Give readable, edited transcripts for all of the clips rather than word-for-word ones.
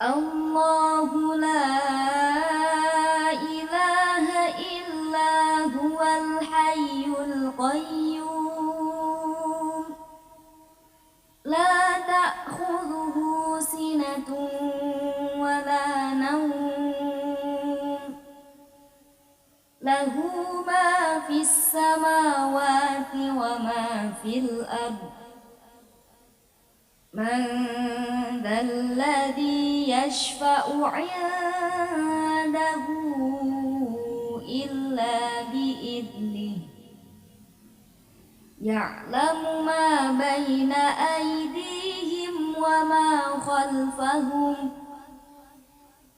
الله لا إله إلا هو الحي القيوم لا تأخذه سنة ولا نوم له ما في السماوات وما في الأرض من ذا الذي يشفع عنده إلا بإذنه يعلم ما بين أيديهم وما خلفهم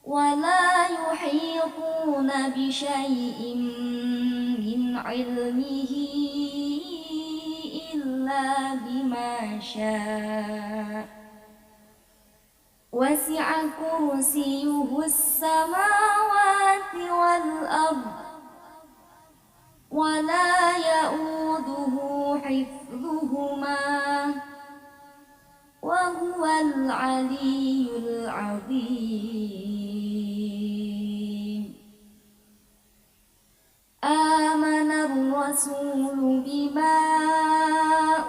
ولا يحيطون بشيء من علمه إلا بما شاء وسع كرسيه السماوات والأرض ولا يؤوده حفظهما وهو العلي العظيم آمن الرسول بما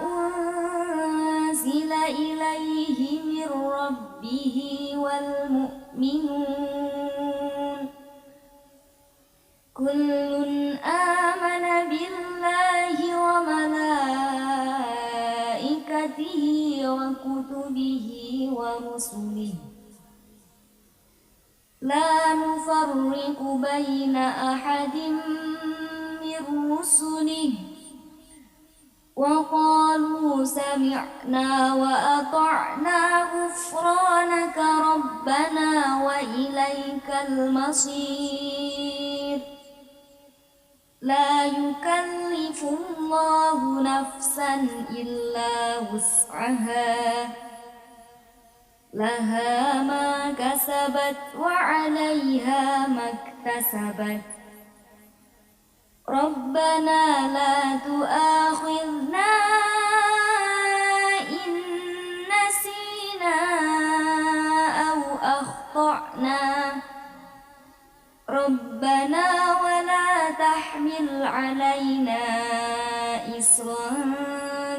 أنزل إليه من ربه والمؤمنون كل آمن بالله وملائكته وكتبه ورسله لا نفرق بين أحد من رسله وقالوا سمعنا وأطعنا غفرانك ربنا وإليك المصير لا يكلف الله نفسا إلا وسعها لها ما كسبت وعليها ما اكتسبت ربنا لا تؤاخذنا إن نسينا أو أخطأنا ربنا ولا تحمل علينا إصرا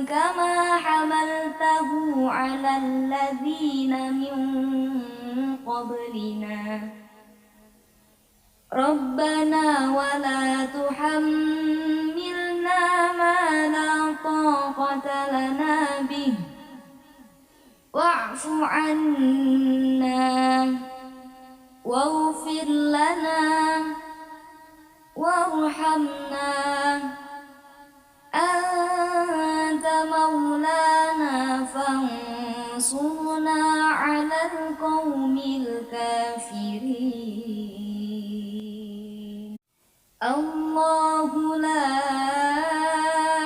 كما حملته على الذين من قبلنا ربنا ولا تحملنا ما لا طاقة لنا به واعف عنا واغفر لنا وارحمنا أنت مولانا فانصرنا على القوم الكافرين الله لا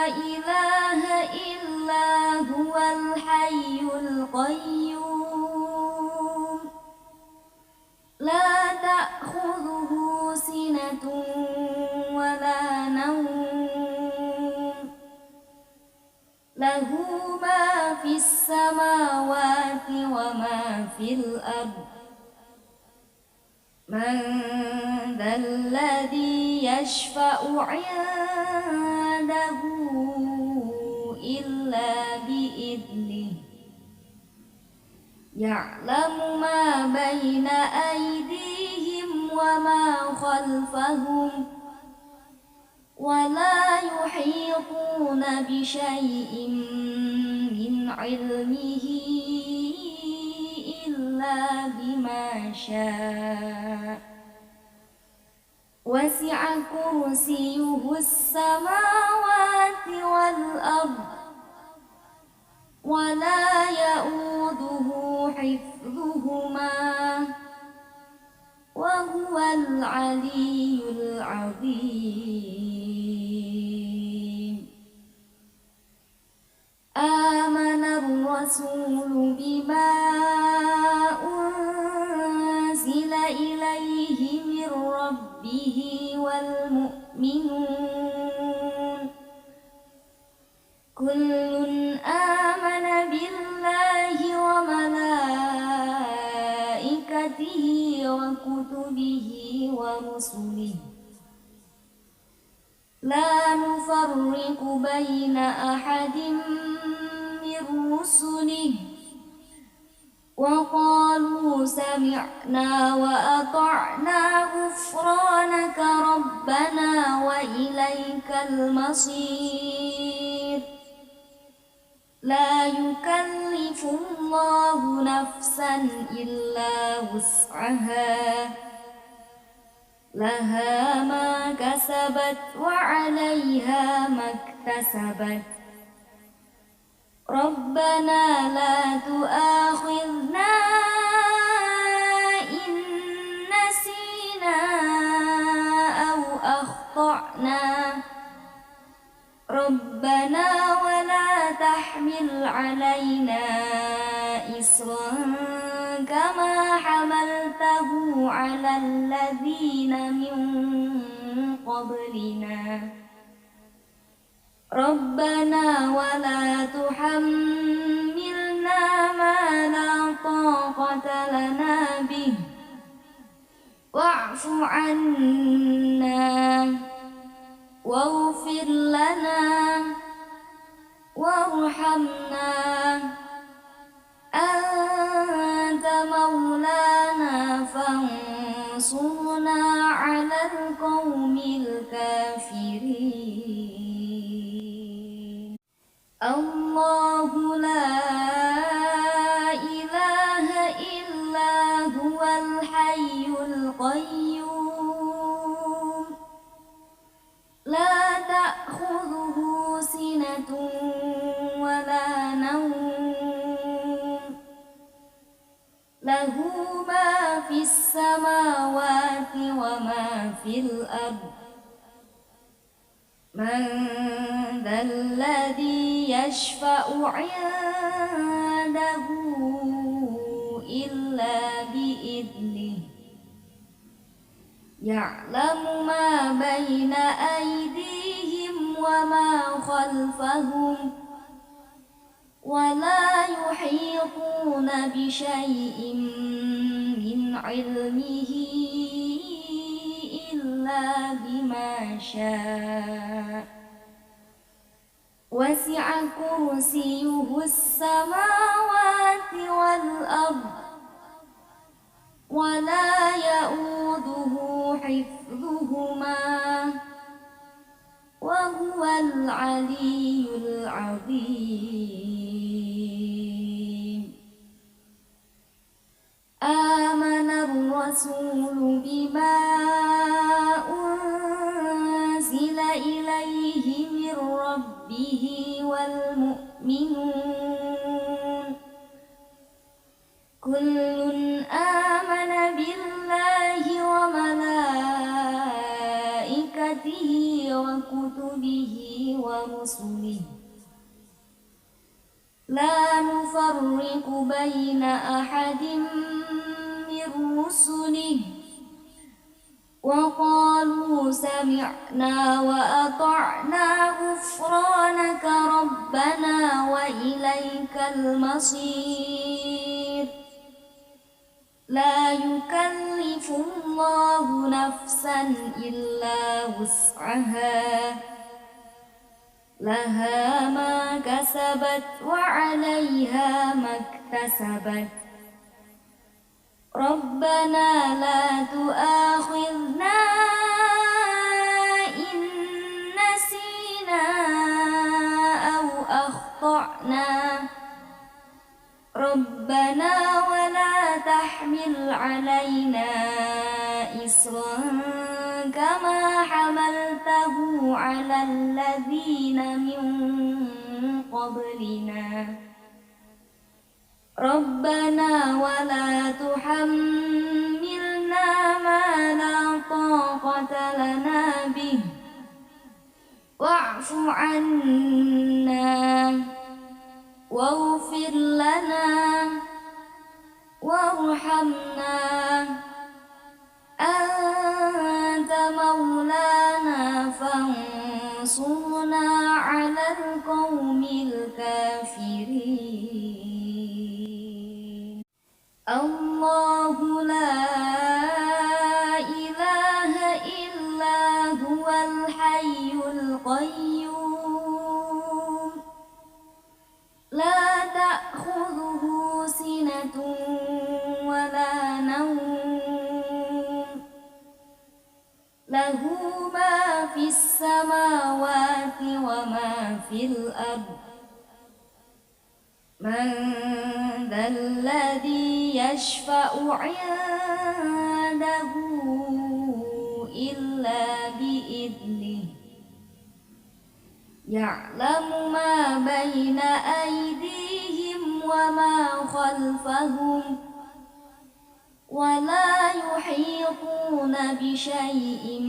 إله إلا هو الحي القيوم لا تأخذه سنة ولا نوم له ما في السماوات وما في الأرض من ذا الذي يشفع عنده إلا بإذنه يعلم ما بين أيديهم وما خلفهم ولا يحيطون بشيء من علمه إلا بما شاء وسع كرسيه السماوات والأرض ولا يؤوده حفظهما وهو العلي العظيم آمن الرسول بما أنزل إليه من ربه والمؤمنون كل آمن بالله وملائكته وملائكته وكتبه ورسله لا نفرق بين أحد من رسله وقالوا سمعنا وأطعنا غفرانك ربنا وإليك المصير لا يكلف الله نفسا إلا وسعها لها ما كسبت وعليها ما اكتسبت ربنا لا تؤاخذنا إن نسينا أو أخطأنا ربنا ولا تحمل علينا إصرا كما حملته على الذين من قبلنا ربنا ولا تحملنا ما لا طاقة لنا به واعف عنا واغفر لنا وارحمنا أنت مولانا فانصرنا على القوم الكافرين الله لا إله إلا هو الحي القيوم لا تأخذه سنة ولا نوم له ما في السماوات وما في الأرض من ذا الذي يشفع عنده إلا بإذنه يعلم ما بين أيديهم وما خلفهم ولا يحيطون بشيء من علمه إلا بما شاء وسع كرسيه السماوات والأرض ولا يؤوده حفظهما وهو العلي العظيم آمن الرسول بما أنزل إليه من ربه والمؤمنون كل آمن بالله وملائكته وكتبه ورسله لا نفرق بين أحد من رسله وقالوا سمعنا وأطعنا غفرانك ربنا وإليك المصير لا يكلف الله نفسا إلا وسعها لها ما كسبت وعليها ما اكتسبت ربنا لا تؤاخذنا إن نسينا أو أخطأنا ربنا ولا تحمل علينا إصرا كما حملته على الذين من قبلنا ربنا ولا تحملنا ما لا طاقة لنا به واعف عنا واغفر لنا وارحمنا أنت مولانا فانصرنا على القوم الكافرين الله في الأرض من ذا الذي يشفع عنده إلا بإذنه يعلم ما بين أيديهم وما خلفهم ولا يحيطون بشيء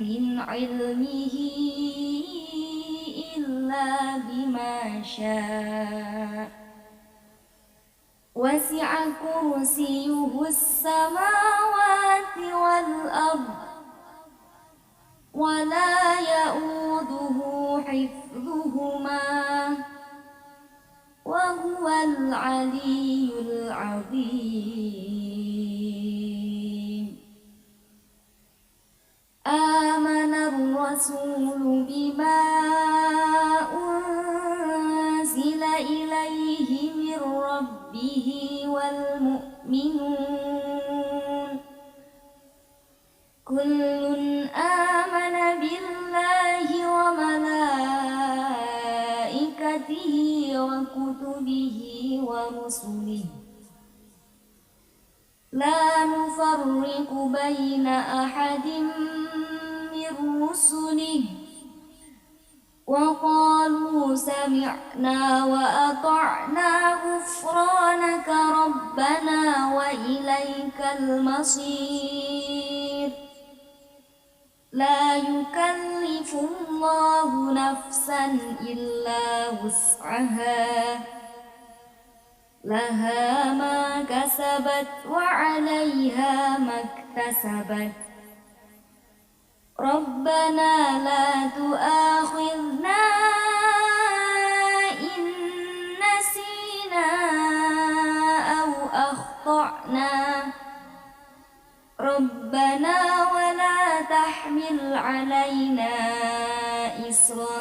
من علمه إلا بما شاء وسع كرسيه السماوات والأرض ولا يؤوده حفظهما وهو العلي العظيم آمن الرسول بما أنزل إليه من ربه والمؤمنون كل آمن بالله وملائكته وكتبه ورسله لا نفرق بين أحد من رسله وقالوا سمعنا وأطعنا غفرانك ربنا وإليك المصير لا يكلف الله نفسا إلا وسعها لها ما كسبت وعليها ما اكتسبت ربنا لا تؤاخذنا إن نسينا أو أخطأنا ربنا ولا تحمل علينا إصرا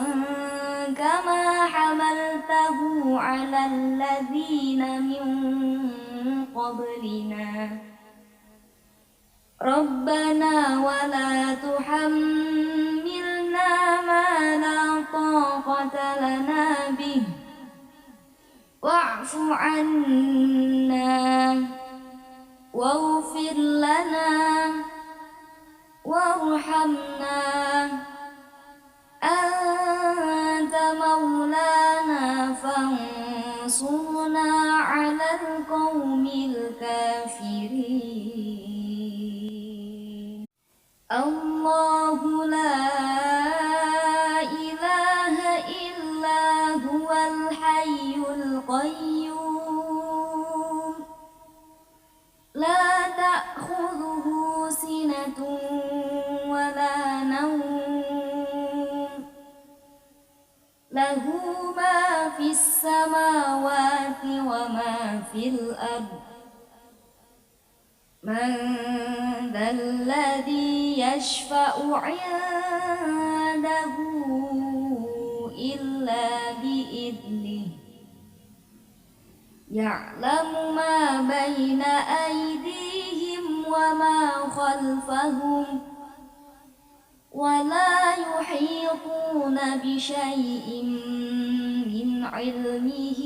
كما حملته على الذين من قبلنا ربنا ولا تحملنا ما لا طاقة لنا به واعف عنا واغفر لنا وارحمنا أنت مولانا فانصرنا على القوم الكافرين الله لا إله إلا هو الحي القيوم لا تأخذه سنة ولا نوم له ما في السماوات وما في الأرض من ذا الذي يشفع عنده إلا بإذنه يعلم ما بين أيديهم وما خلفهم ولا يحيطون بشيء من علمه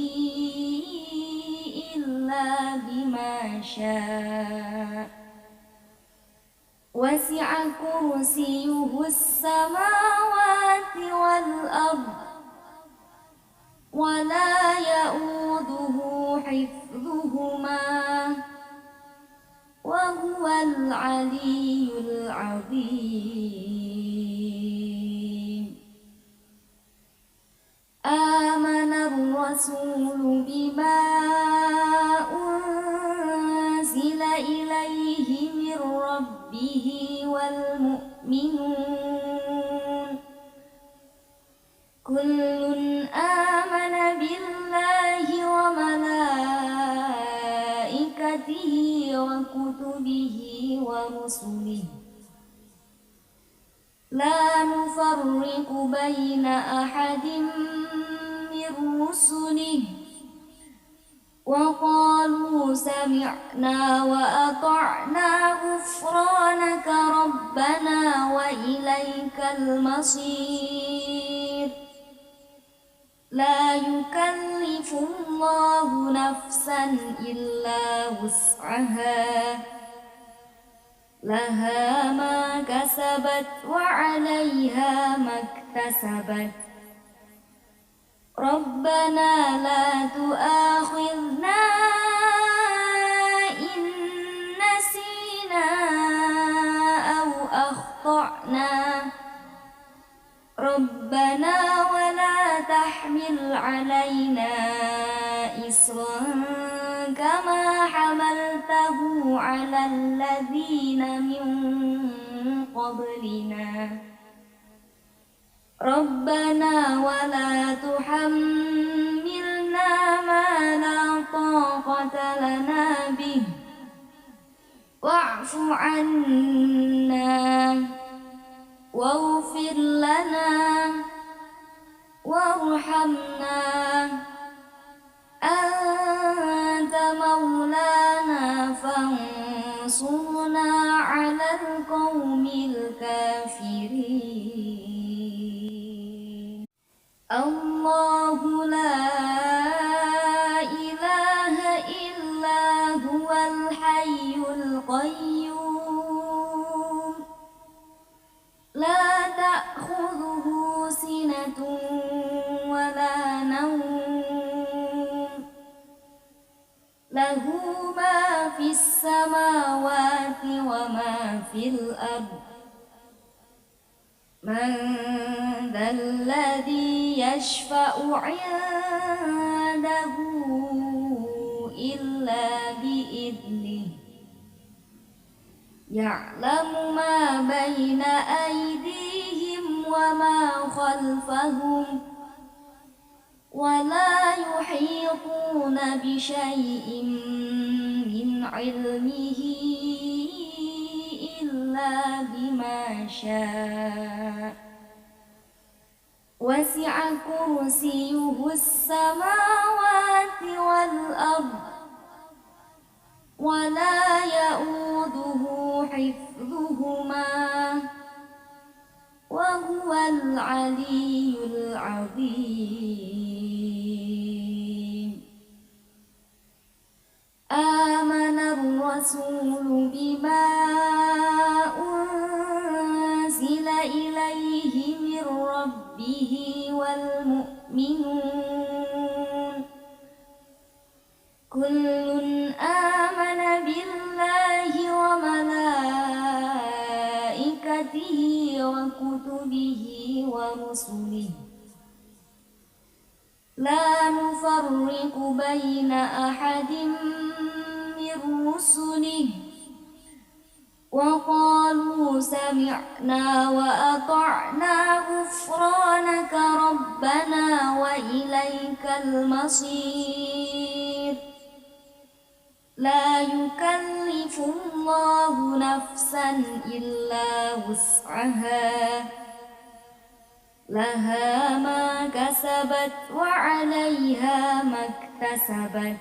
إلا بما شاء وسع كرسيه السماوات والأرض ولا يؤوده حفظهما وهو العلي العظيم آمن الرسول بما أنزل إليه من ربه والمؤمنون كل آمن بالله وملائكته وكتبه ورسله لا نفرق بين أحد من رسله وقالوا سمعنا وأطعنا غفرانك ربنا وإليك المصير لا يكلف الله نفسا إلا وسعها لها ما كسبت وعليها ما اكتسبت ربنا لا تؤاخذنا إن نسينا أو أخطأنا ربنا ولا تحمل علينا إصرا كما حملته على الذين من قبلنا ربنا ولا تحملنا ما لا طاقة لنا به واعف عنا واغفر لنا وارحمنا أنت مولانا فانصرنا على القوم الكافرين الله لا إله إلا هو الحي القيوم لا تأخذه سنة ولا نوم له ما في السماوات وما في الأرض من ذا الذي يشفع عنده إلا بإذنه يعلم ما بين أيديهم وما خلفهم ولا يحيطون بشيء من علمه إلا بما شاء وسع كرسيه السماوات والأرض ولا يؤوده حفظهما وهو العلي العظيم آمن الرسول بما أنزل إليه من ربه والمؤمنون كل آمن بالله وملائكته وكتبه ورسله لا نفرق بين أحد من رسله وقالوا سمعنا وأطعنا غفرانك ربنا وإليك المصير لا يكلف الله نفسا إلا وسعها لها ما كسبت وعليها ما اكتسبت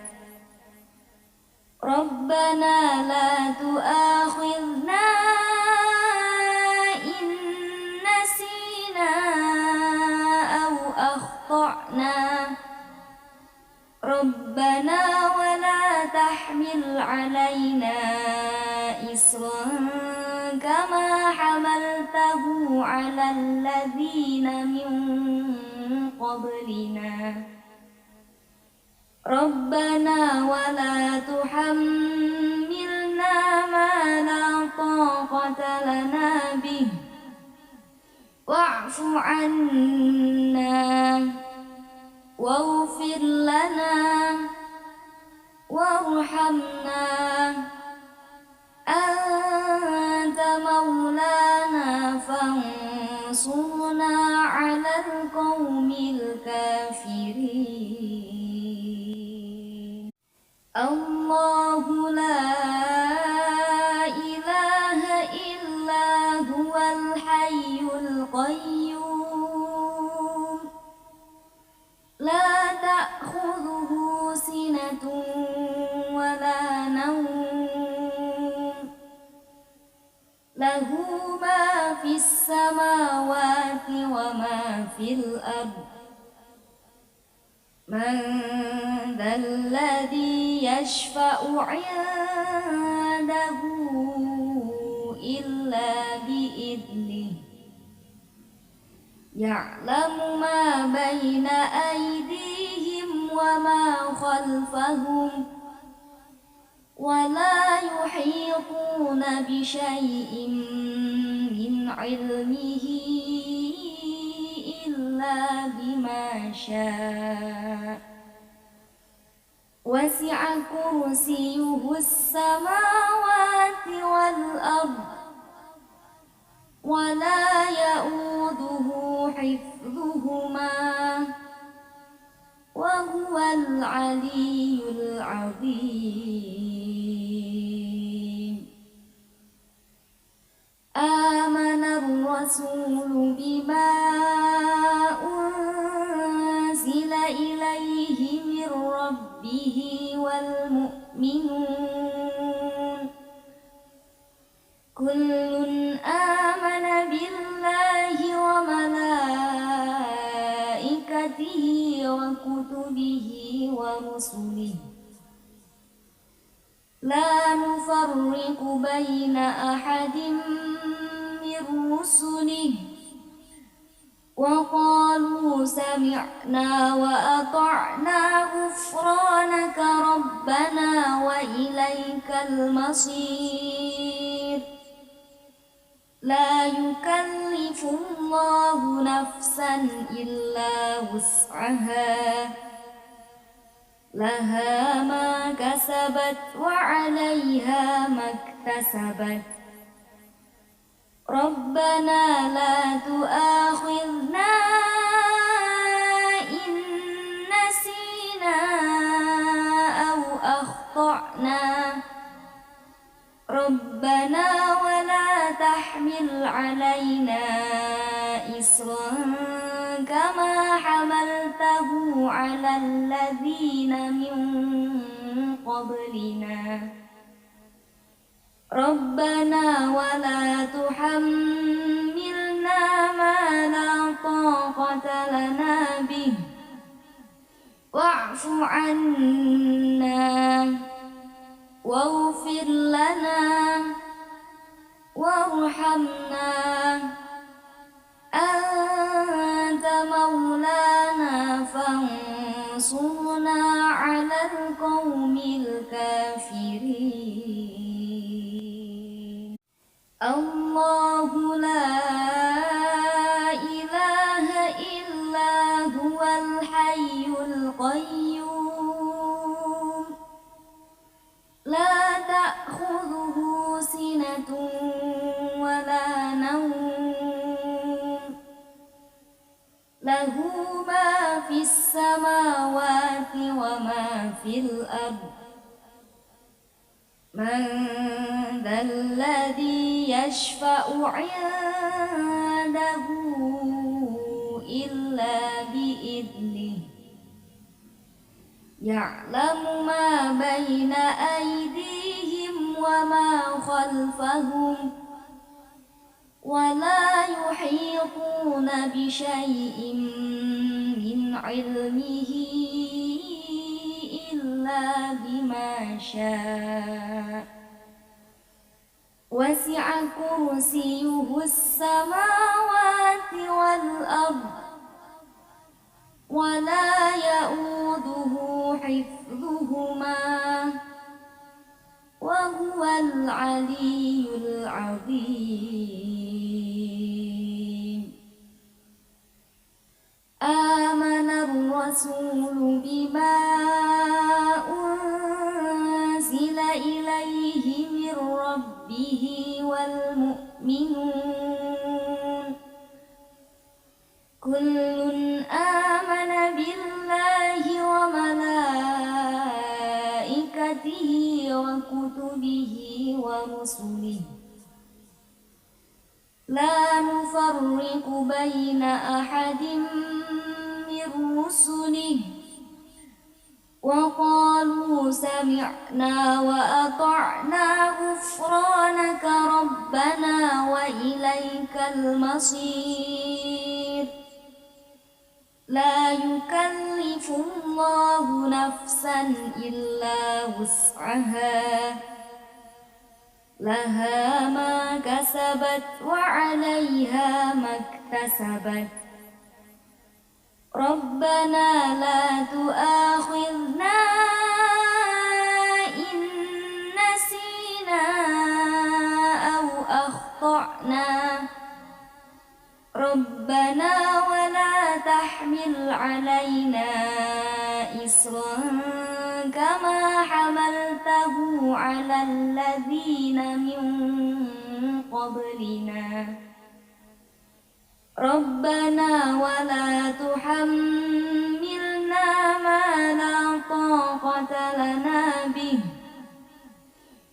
ربنا لا تؤاخذنا إن نسينا أو أخطأنا ربنا ولا تحمل علينا إصرا كما حملته على الذين من قبلنا ربنا ولا تحملنا ما لا طاقة لنا به واعف عنا واغفر لنا وارحمنا أنت مولانا فانصرنا على القوم الكافرين الله لا إله إلا هو الحي القيوم لا تأخذه سنة ولا نوم له ما في السماوات وما في الأرض من ذا الذي يشفع عنده إلا بإذنه يعلم ما بين أيديهم وما خلفهم ولا يحيطون بشيء من علمه إلا بما شاء وسع كرسيه السماوات والأرض ولا يؤوده حفظهما وهو العلي العظيم آمن الرسول بما أنزل إليه من ربه والمؤمنون كل آمن بالله وملائكته وكتبه ورسله لا نفرق بين أحد من رسله وقالوا سمعنا وأطعنا غفرانك ربنا وإليك المصير لا يكلف الله نفسا إلا وسعها لها ما كسبت وعليها ما اكتسبت ربنا لا تؤاخذنا إن نسينا أو أخطأنا ربنا ولا تحمل علينا إصرا كما حملته على الذين من قبلنا ربنا ولا تحملنا ما لا طاقة لنا به واعف عنا واغفر لنا وارحمنا أنت مولانا فانصرنا على القوم الكافرين الله لا إله إلا هو الحي القيوم لا تأخذه سنة ولا نوم له ما في السماوات وما في الأرض من ذا الذي يشفع عنده إلا بإذنه يعلم ما بين أيديهم وما خلفهم ولا يحيطون بشيء من علمه إلا بما شاء وسع كرسيه السماوات والأرض ولا يؤوده حفظهما وهو العلي العظيم آمن الرسول بما أنزل إليه من ربه والمؤمنون كل آمن بالله وملائكته وكتبه ورسله لا نفرق بين أحد من رسله وقالوا سمعنا وأطعنا غفرانك ربنا وإليك المصير لا يكلف الله نفسا إلا وسعها لها ما كسبت وعليها ما اكتسبت ربنا لا تؤاخذنا إن نسينا أو أخطأنا ربنا ولا تحمل علينا إصرا كما حملته على الذين من قبلنا ربنا ولا تحملنا ما لا طاقة لنا به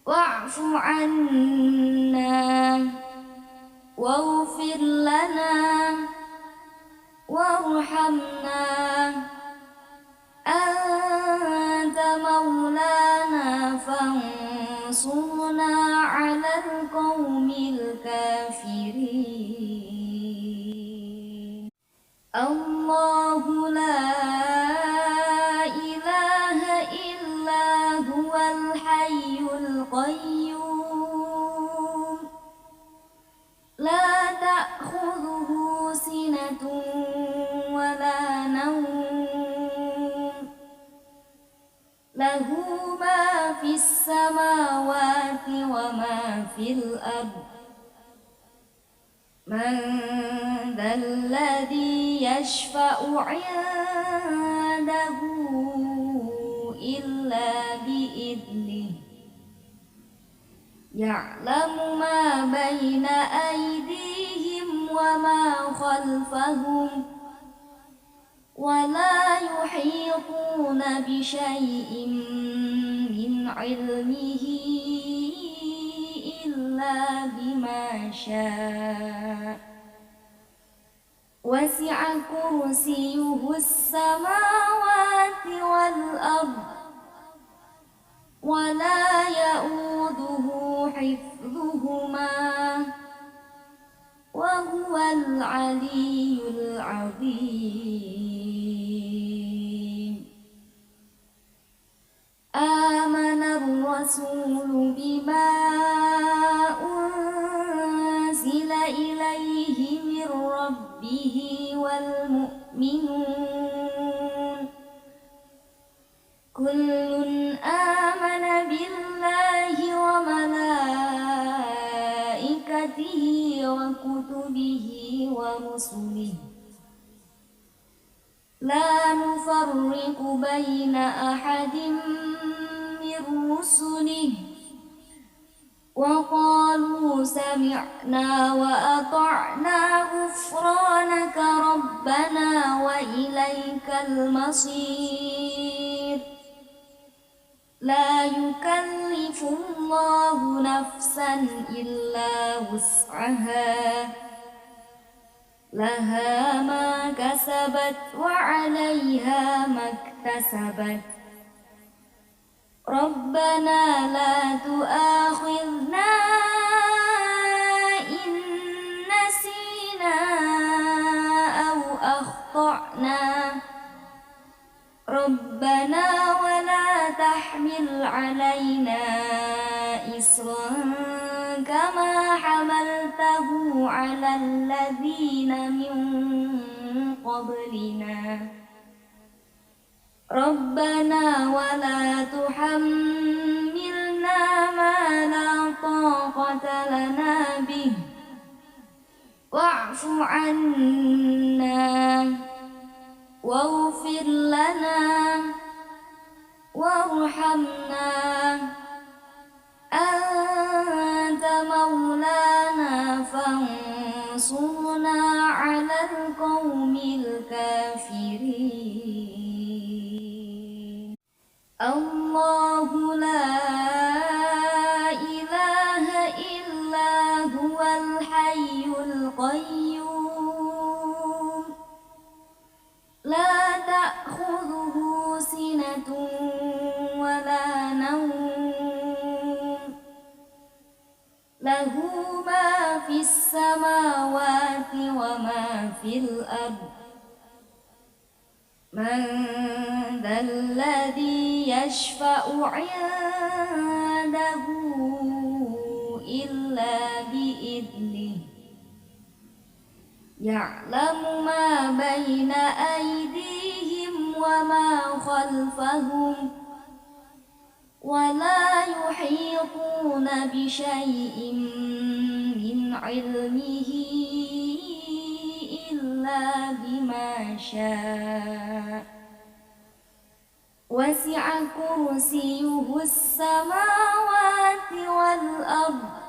واعف عنا واغفر لنا وارحمنا أنت مولانا فانصرنا على القوم الكافرين الله لا إله إلا هو الحي القيوم لا تأخذه سنة ولا نوم له ما في السماوات وما في الأرض من ذا الذي يشفع عنده إلا بإذنه يعلم ما بين أيديهم وما خلفهم ولا يحيطون بشيء من علمه إلا بما شاء وسع كرسيه السماوات والأرض ولا يؤوده حفظهما وهو العلي العظيم آمن الرسول بما أنزل إليه من ربه والمؤمنون كل آمن بالله وملائكته وكتبه ورسله لا نفرق بين أحد من رسله وقالوا سمعنا وأطعنا غفرانك ربنا وإليك المصير لا يكلف الله نفسا إلا وسعها لها ما كسبت وعليها ما اكتسبت ربنا لا تؤاخذنا إن نسينا أو أخطأنا ربنا ولا تحمل علينا إصرا كما حملته على الذين من قبلنا ربنا ولا تحملنا ما لا طاقة لنا به واعف عنا واغفر لنا وارحمنا أنت مولانا فانصرنا على القوم الكافرين الله لا إله إلا هو الحي القيوم لا تأخذه سنة ولا نوم له ما في السماوات وما في الأرض من ذا الذي يشفع عنده إلا بإذنه يعلم ما بين أيديهم وما خلفهم ولا يحيطون بشيء من علمه إلا بما شاء وسع كرسيه السماوات والأرض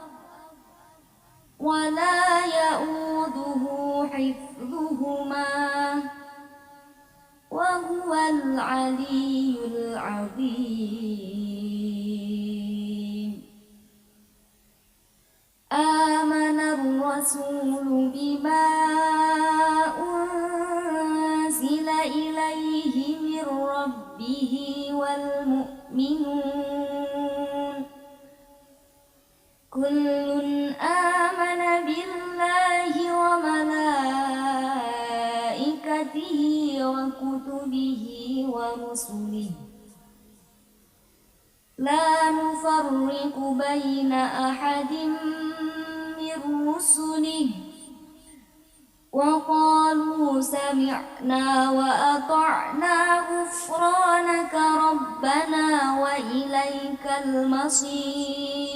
ولا يؤوده حفظهما وهو العلي العظيم آمن الرسول بما أنزل إليه من ربه والمؤمنون كل آمن بالله وملائكته وكتبه ورسله لا نفرق بين أحد من رسله وقالوا سمعنا وأطعنا غفرانك ربنا وإليك المصير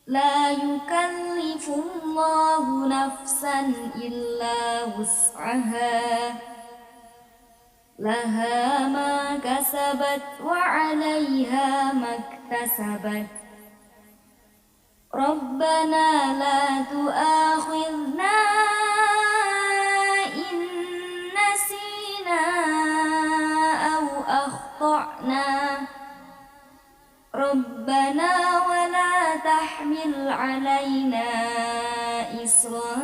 لا يكلف الله نفسا إلا وسعها لها ما كسبت وعليها ما اكتسبت ربنا لا تؤاخذنا إن نسينا أو أخطأنا ربنا ولا تحمل علينا إصرا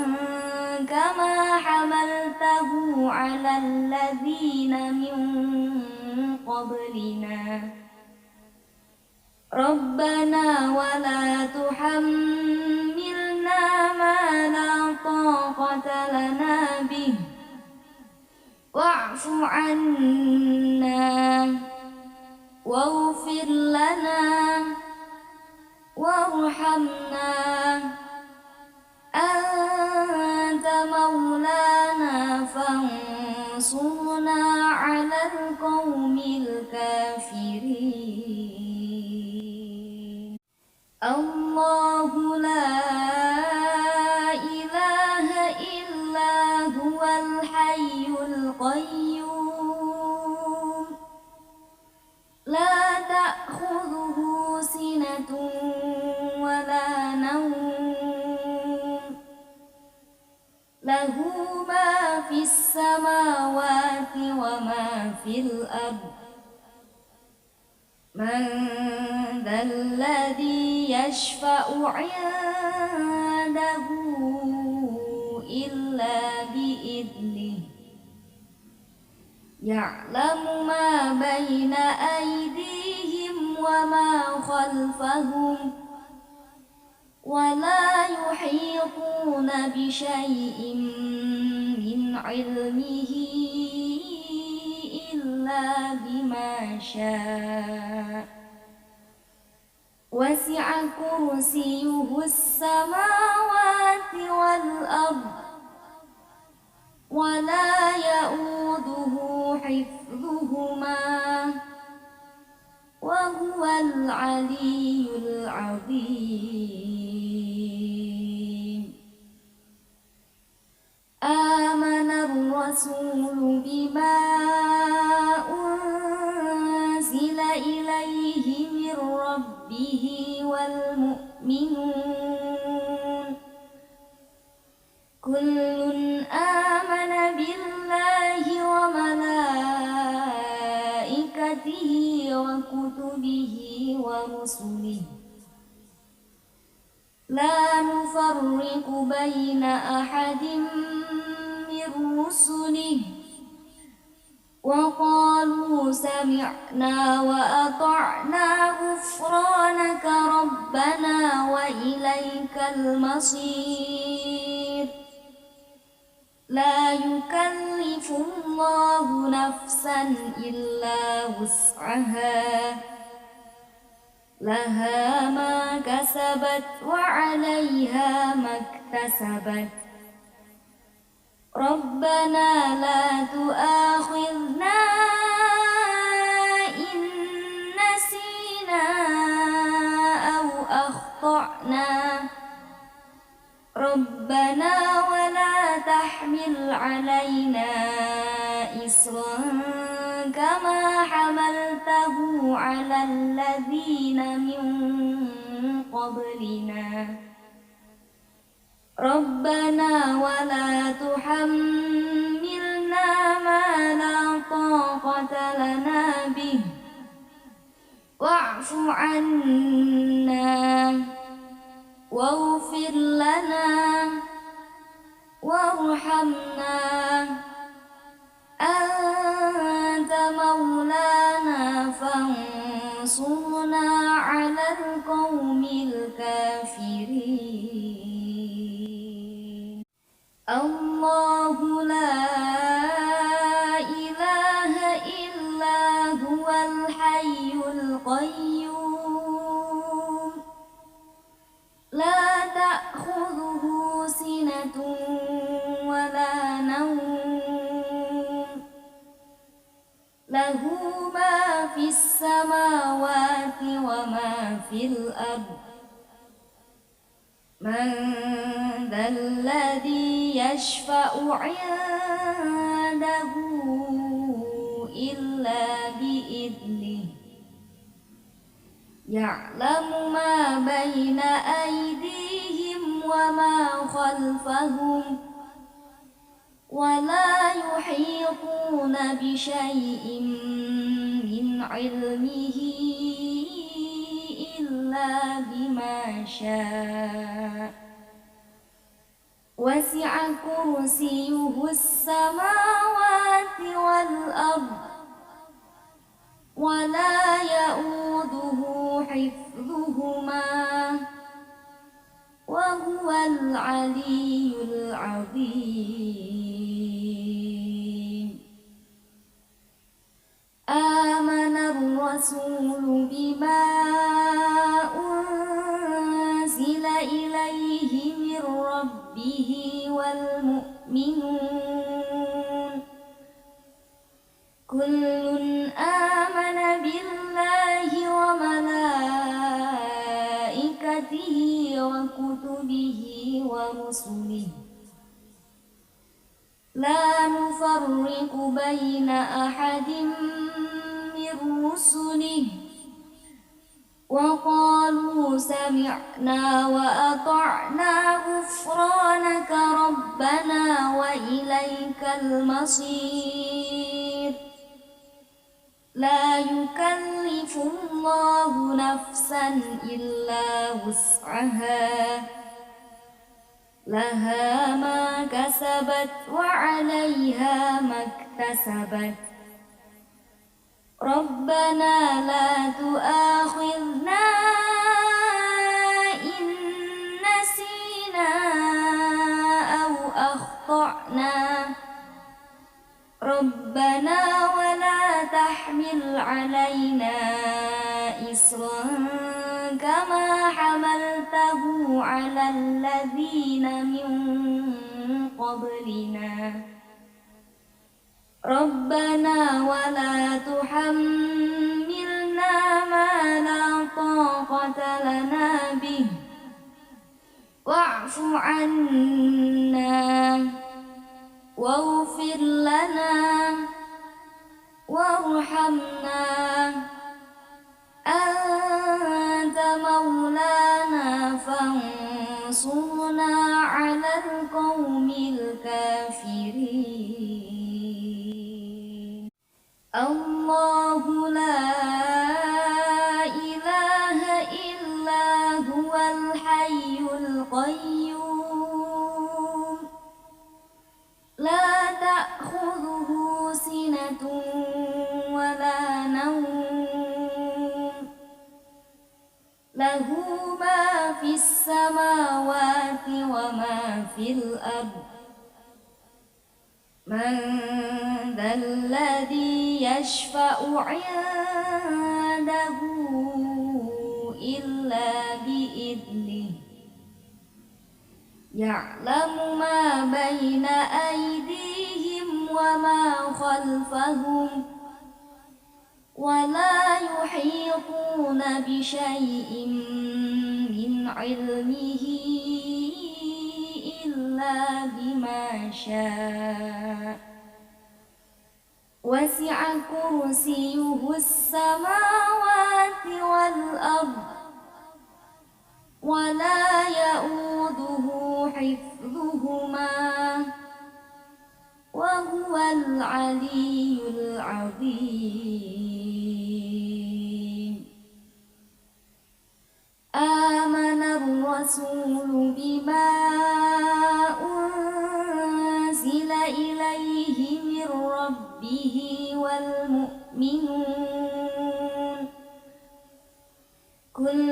كما حملته على الذين من قبلنا ربنا ولا تحملنا ما لا طاقة لنا به واعف عنا واغفر لنا وارحمنا أنت مولانا فانصرنا على القوم الكافرين الله لا إله إلا هو الحي القيوم لا تأخذه سنة ولا نوم له ما في السماوات وما في الأرض من ذا الذي يشفع عنده إلا بإذنه يعلم ما بين أيديهم وما خلفهم ولا يحيطون بشيء من علمه إلا بما شاء وسع كرسيه السماوات والأرض ولا يؤوده حفظهما وهو العلي العظيم آمن الرسول بما أنزل إليه من ربه والمؤمنون كل آمن بالله وملائكته وكتبه ورسله لا نفرق بين أحد من رسله وقالوا سمعنا وأطعنا غفرانك ربنا وإليك المصير لا يكلف الله نفسا إلا وسعها لها ما كسبت وعليها ما اكتسبت ربنا لا تؤاخذنا إن نسينا أو أخطأنا ربنا ولا تحمل علينا إصرا كما حملته على الذين من قبلنا ربنا ولا تحملنا ما لا طاقة لنا به واعف عنا واغفر لنا وارحمنا أنت مولانا فانصرنا على القوم الكافرين الله لا إله إلا هو الحي القيوم لا تأخذه سنة ولا نوم له ما في السماوات وما في الأرض من ذا الذي يشفع عنده إلا بإذنه يعلم ما بين أيديهم وما خلفهم ولا يحيطون بشيء من علمه إلا بما شاء وسع كرسيه السماوات والأرض ولا يؤوده حفظهما وهو العلي العظيم آمن الرسول بما أنزل إليه من ربه والمؤمنون كل آمن بالله وملائكته وكتبه ورسله لا نفرق بين أحد من رسله وقالوا سمعنا وأطعنا غفرانك ربنا وإليك المصير لا يكلف الله نفسا إلا وسعها لها ما كسبت وعليها ما اكتسبت ربنا لا تؤاخذنا إن نسينا أو أخطأنا ربنا ولا تحمل علينا إصرا كما حملته على الذين من قبلنا ربنا ولا تحملنا ما لا طاقة لنا به واعف عنا واغفر لنا وارحمنا أنت مولانا فانصرنا على القوم الكافرين الله لا إله إلا هو الحي القيوم لا تأخذه سنة ولا نوم له ما في السماوات وما في الأرض من ذا الذي يشفع عنده إلا بإذنه يعلم ما بين أيديهم وما خلفهم ولا يحيطون بشيء من علمه إلا بما شاء وسع كرسيه السماوات والأرض ولا يؤوده حفظهما وهو العلي العظيم آمن الرسول بما أنزل إليه من ربه والمؤمنون كل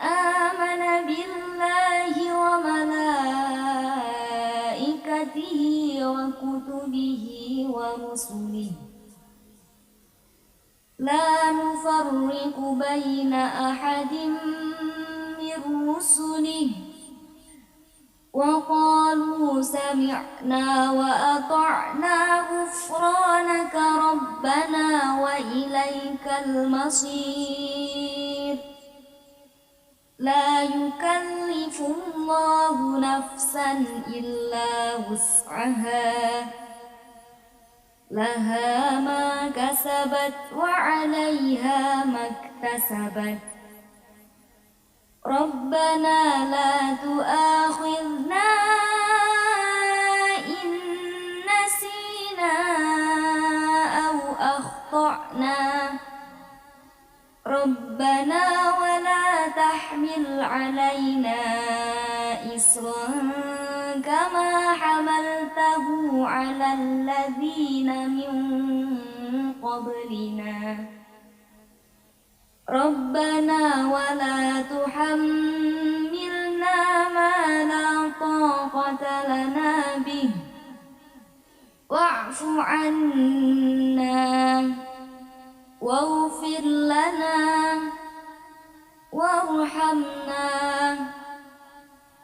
آمن بالله وملائكته وكتبه ورسله لا نفرق بين أحد من رسله وقالوا سمعنا وأطعنا غفرانك ربنا وإليك المصير لا يكلف الله نفسا إلا وسعها لها ما كسبت وعليها ما اكتسبت ربنا لا تؤاخذنا إن نسينا أو أخطأنا ربنا ولا تحمل علينا إصرا كما حملته على الذين من قبلنا ربنا ولا تحملنا ما لا طاقة لنا به واعف عنا واغفر لنا وارحمنا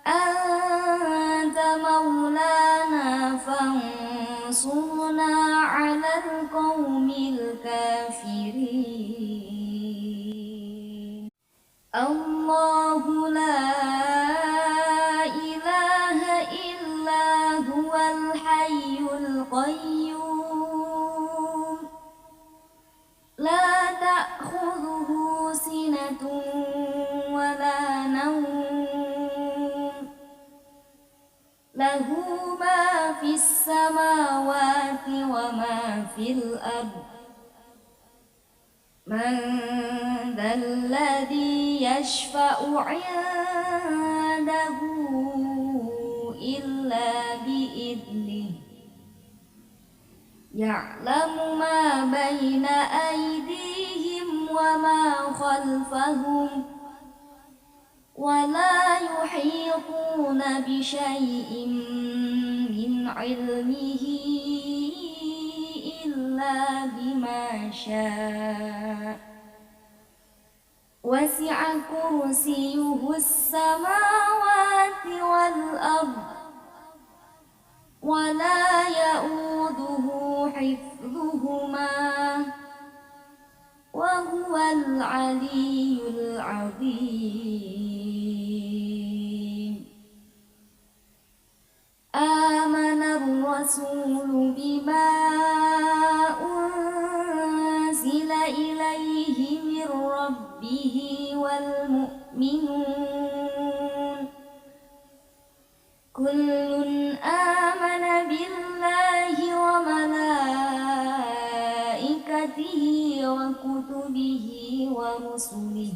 أنت مولانا فانصرنا على القوم الكافرين الله لا إله إلا هو الحي القيوم لا تأخذه سنة ولا نوم له ما في السماوات وما في الأرض من ذا الذي يشفع عنده إلا بإذنه يعلم ما بين أيديهم وما خلفهم ولا يحيطون بشيء من علمه إلا بما شاء وسع كرسيه السماوات والأرض ولا يؤوده حفظهما وهو العلي العظيم آمن الرسول بما أنزل إليه من ربه والمؤمنون كل آمن بالله وملائكته وكتبه ورسله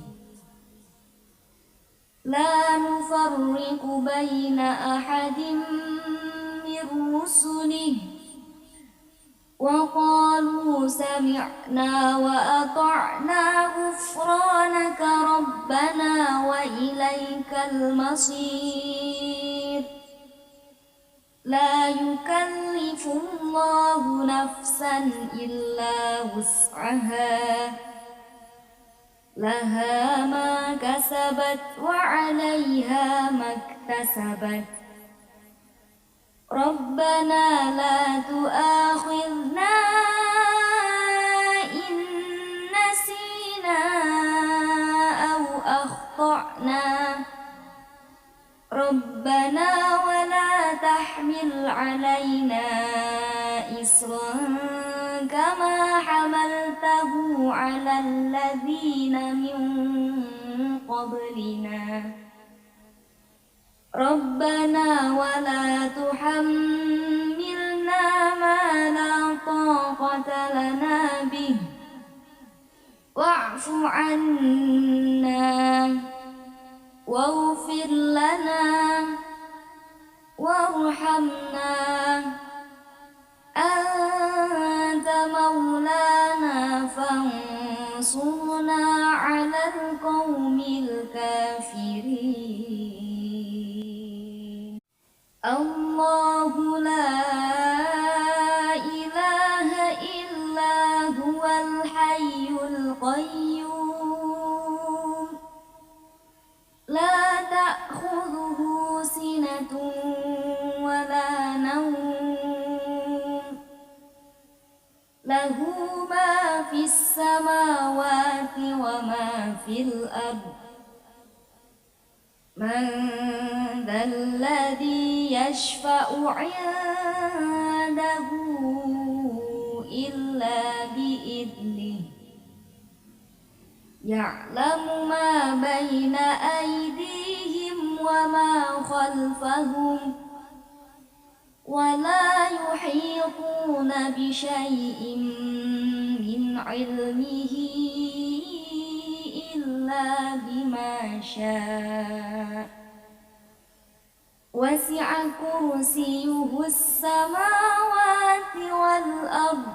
لا نفرق بين أحد من رسله وقالوا سمعنا وأطعنا غفرانك ربنا وإليك المصير لا يكلف الله نفسا إلا وسعها لها ما كسبت وعليها ما اكتسبت ربنا لا تؤاخذنا إن نسينا أو أخطأنا ربنا ولا تحمل علينا إصرا كما حملته على الذين من قبلنا ربنا ولا تحملنا ما لا طاقة لنا به واعف عنا واغفر لنا وارحمنا أنت مولانا فانصرنا على القوم الكافرين الله لا إله إلا هو الحي القيوم لا تأخذه سنة ولا نوم له ما في السماوات وما في الأرض من ذا الذي يشفع عنده إلا بإذنه يعلم ما بين أيديهم وما خلفهم ولا يحيطون بشيء من علمه إلا بما شاء وسع كرسيه السماوات والأرض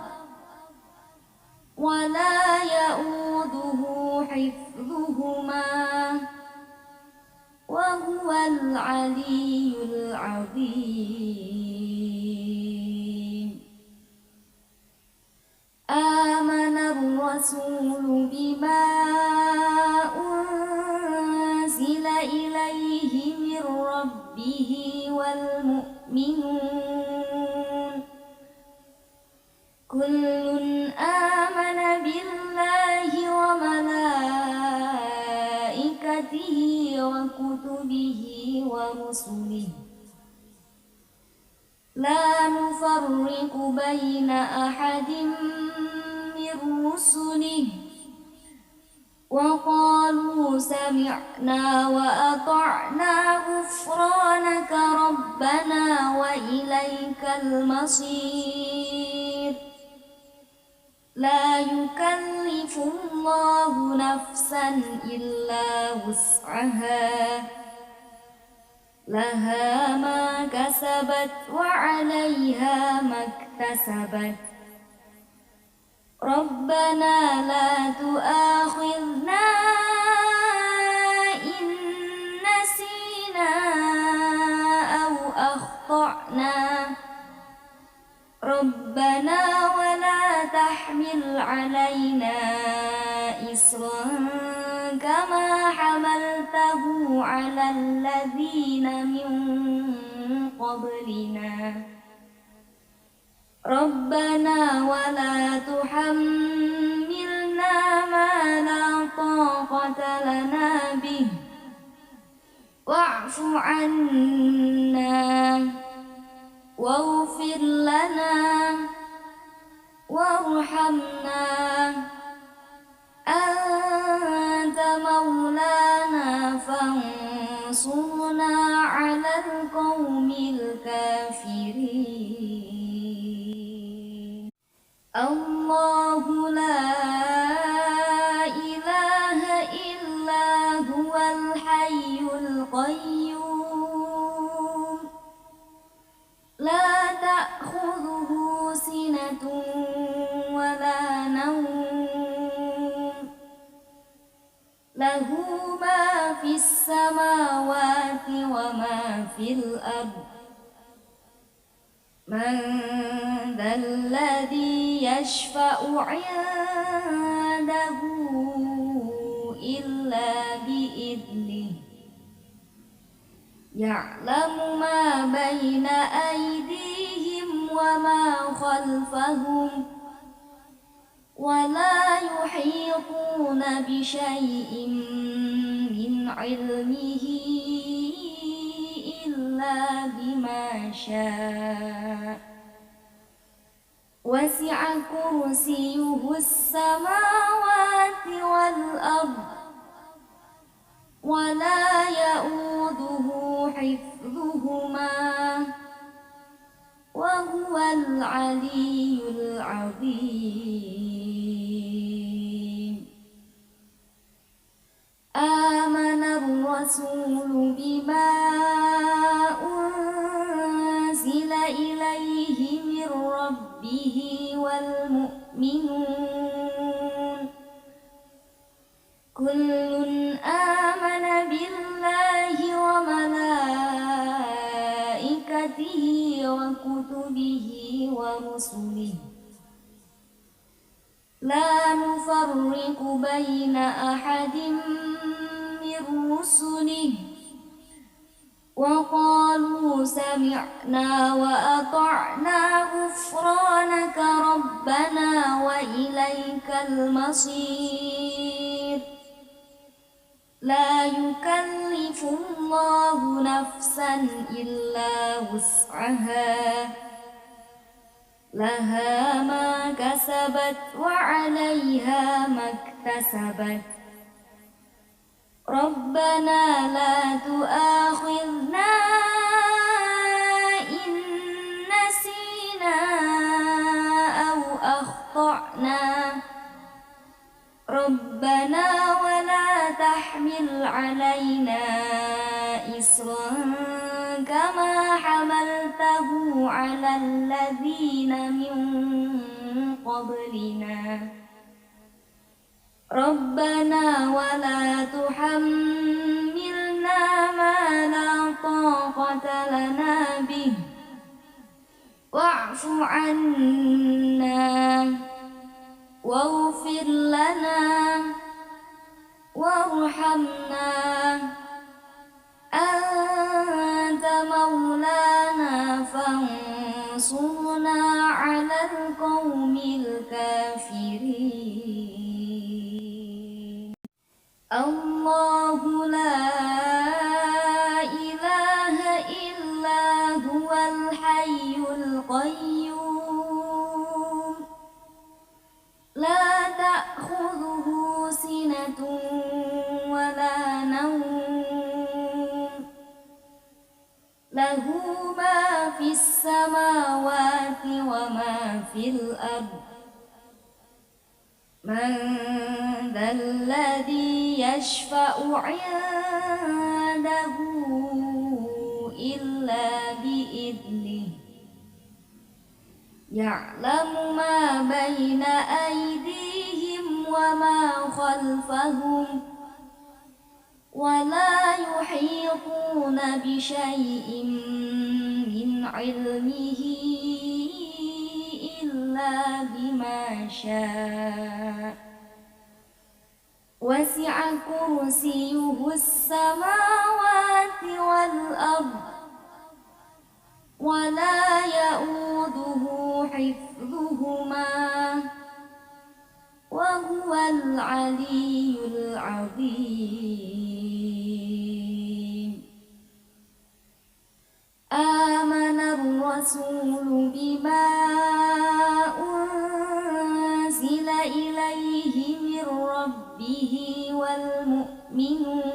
ولا يؤوده حفظهما وهو العلي العظيم آمن الرسول بما أنزل إليه من ربه والمؤمنون كل آمن بالله وملائكته وكتبه ورسله لا نفرق بين أحد من رسله وقالوا سمعنا وأطعنا غفرانك ربنا وإليك المصير لا يكلف الله نفسا إلا وسعها لها ما كسبت وعليها ما اكتسبت ربنا لا تؤاخذنا إن نسينا أو أخطأنا ربنا ولا تحمل علينا إصرا كما حملته على الذين من قبلنا ربنا ولا تحملنا ما لا طاقة لنا به واعف عنا واغفر لنا وارحمنا أنت مولانا فانصرنا على القوم الكافرين الله لا إله إلا هو الحي القيوم لا تأخذه سنة ولا نوم له ما في السماوات وما في الأرض من ذا الذي يشفع عنده إلا بإذنه يعلم ما بين أيديهم وما خلفهم ولا يحيطون بشيء من علمه إلا بما شاء وسع كرسيه السماوات والأرض ولا يؤوده حفظهما وهو العلي العظيم آمن الرسول بما أنزل إليه من ربه والمؤمنون كل آمن بالله وملائكته وكتبه ورسله لا نفرق بين أحد من رسله وقالوا سمعنا وأطعنا غفرانك ربنا وإليك المصير لا يكلف الله نفسا إلا وسعها لها ما كسبت وعليها ما اكتسبت ربنا لا تؤاخذنا إن نسينا أو أخطأنا ربنا ولا تحمل علينا إصرا كما حملته على الذين من قبلنا ربنا ولا تحملنا ما لا طاقة لنا به واعف عنا واغفر لنا وارحمنا أنت مولانا فانصرنا على القوم الكافرين الله لا إله إلا هو الحي القيوم لا تأخذه سنة ولا نوم له ما في السماوات وما في الأرض من ذا الذي يشفع عنده إلا بإذنه يعلم ما بين أيديهم وما خلفهم ولا يحيطون بشيء من علمه إلا بما شاء وسع كرسيه السماوات والأرض ولا يؤوده حفظهما وهو العلي العظيم آمن الرسول بما أنزل إليه من ربه والمؤمنون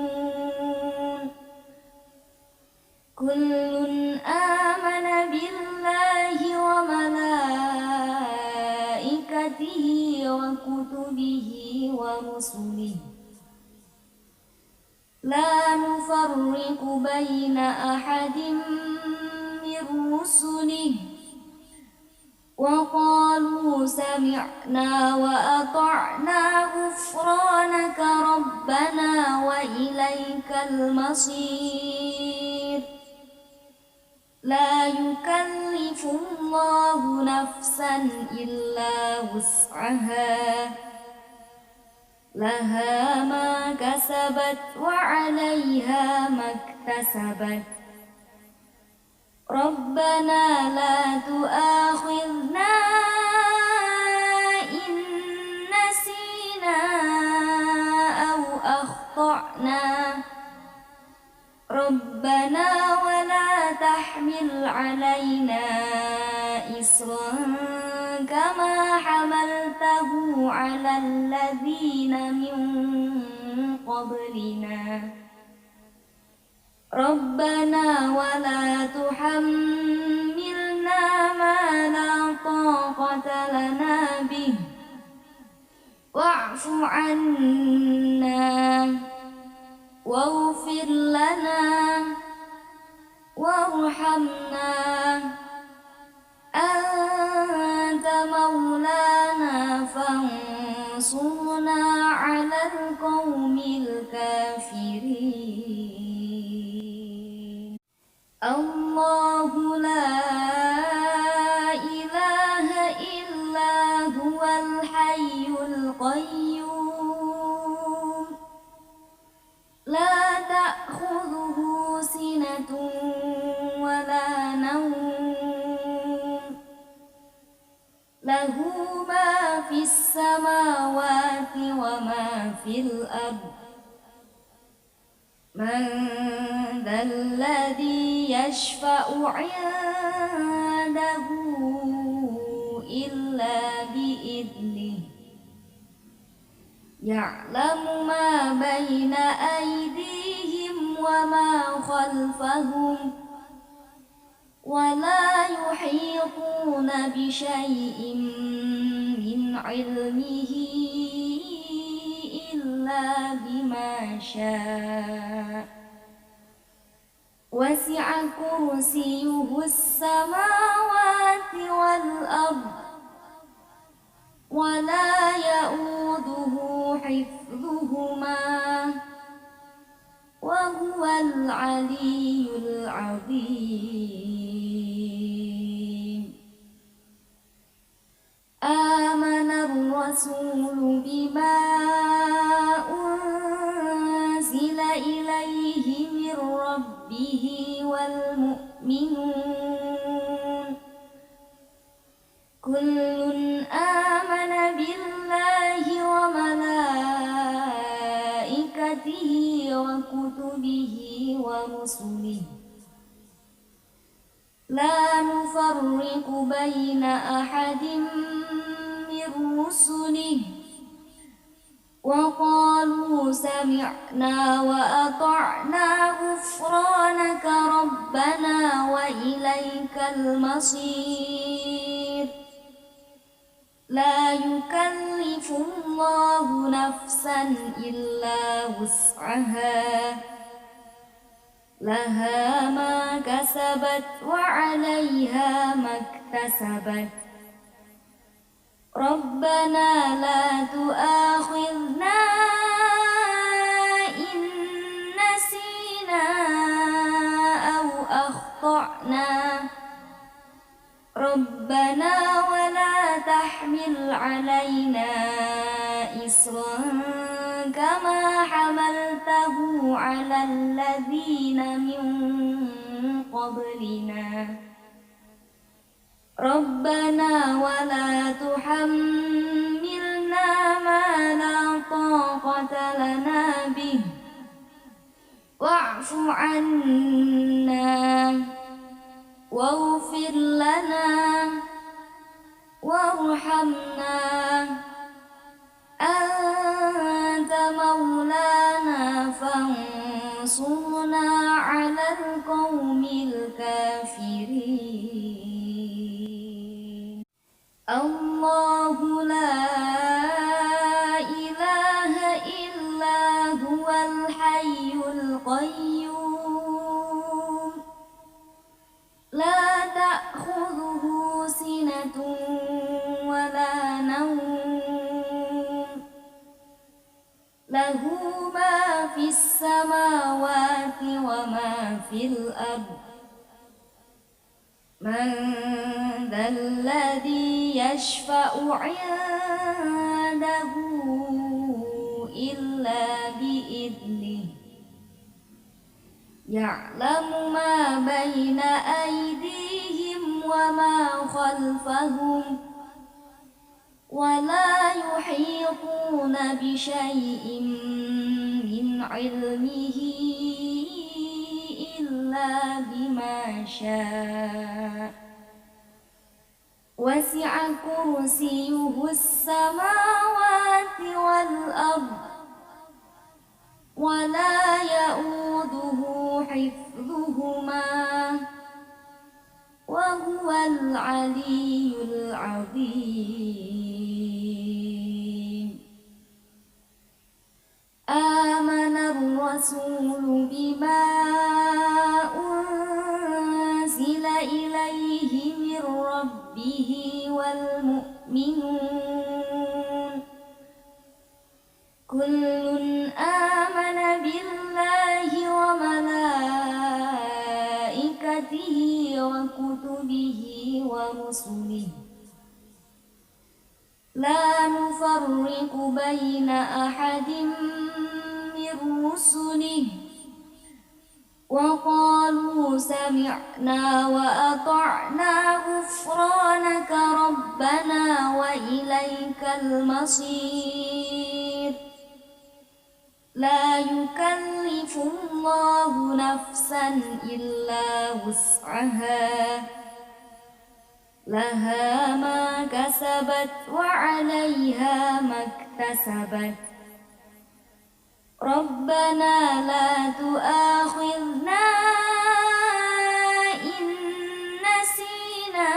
كل آمن بالله وملائكته وكتبه ورسله لا نفرق بين أحد من رسله وقالوا سمعنا وأطعنا غفرانك ربنا وإليك المصير لا يكلف الله نفسا إلا وسعها لها ما كسبت وعليها ما اكتسبت ربنا لا تؤاخذنا إن نسينا أو أخطأنا ربنا ولا تحمل علينا إصرا كما حملته على الذين من قبلنا ربنا ولا تحملنا ما لا طاقة لنا به واعف عنا واغفر لنا وارحمنا أنت مولانا فانصرنا على القوم الكافرين الله لا إله إلا هو الحي القيوم لا تأخذه سنة ولا نوم له ما في السماوات وما في الأرض من ذا الذي يشفع عنده إلا بإذنه يعلم ما بين أيديهم وما خلفهم ولا يحيطون بشيء من علمه إلا بما شاء وسع كرسيه السماوات والأرض ولا يؤوده حفظهما وهو العلي العظيم آمن الرسول بما أنزل إليه من ربه والمؤمنون كل آمن بالله وملائكته وكتبه ورسله لا نفرق بين أحد من رسله وقالوا سمعنا وأطعنا غفرانك ربنا وإليك المصير لا يكلف الله نفسا إلا وسعها لها ما كسبت وعليها ما اكتسبت ربنا لا تؤاخذنا إن نسينا أو أخطأنا ربنا ولا تحمل علينا إصرا كما حملته على الذين من قبلنا ربنا ولا تحملنا ما لا طاقة لنا به واعف عنا واغفر لنا وارحمنا أنت مولانا فانصرنا على القوم الكافرين الله لا إله إلا هو الحي القيوم لا تأخذه سنة ولا نوم له ما في السماوات وما في الأرض من ذا الذي يشفع عنده إلا بإذنه يعلم ما بين أيديهم وما خلفهم ولا يحيطون بشيء من علمه إلا بما شاء وسع كرسيه السماوات والأرض ولا يؤوده حفظهما وهو العلي العظيم آمن الرسول بما أنزل إليه من ربه والمؤمنون كل آمن بالله وملائكته وكتبه ورسله لا نفرق بين أحد من رسله وقالوا سمعنا وأطعنا غفرانك ربنا وإليك المصير لا يكلف الله نفسا إلا وسعها لها ما كسبت وعليها ما اكتسبت ربنا لا تؤاخذنا إن نسينا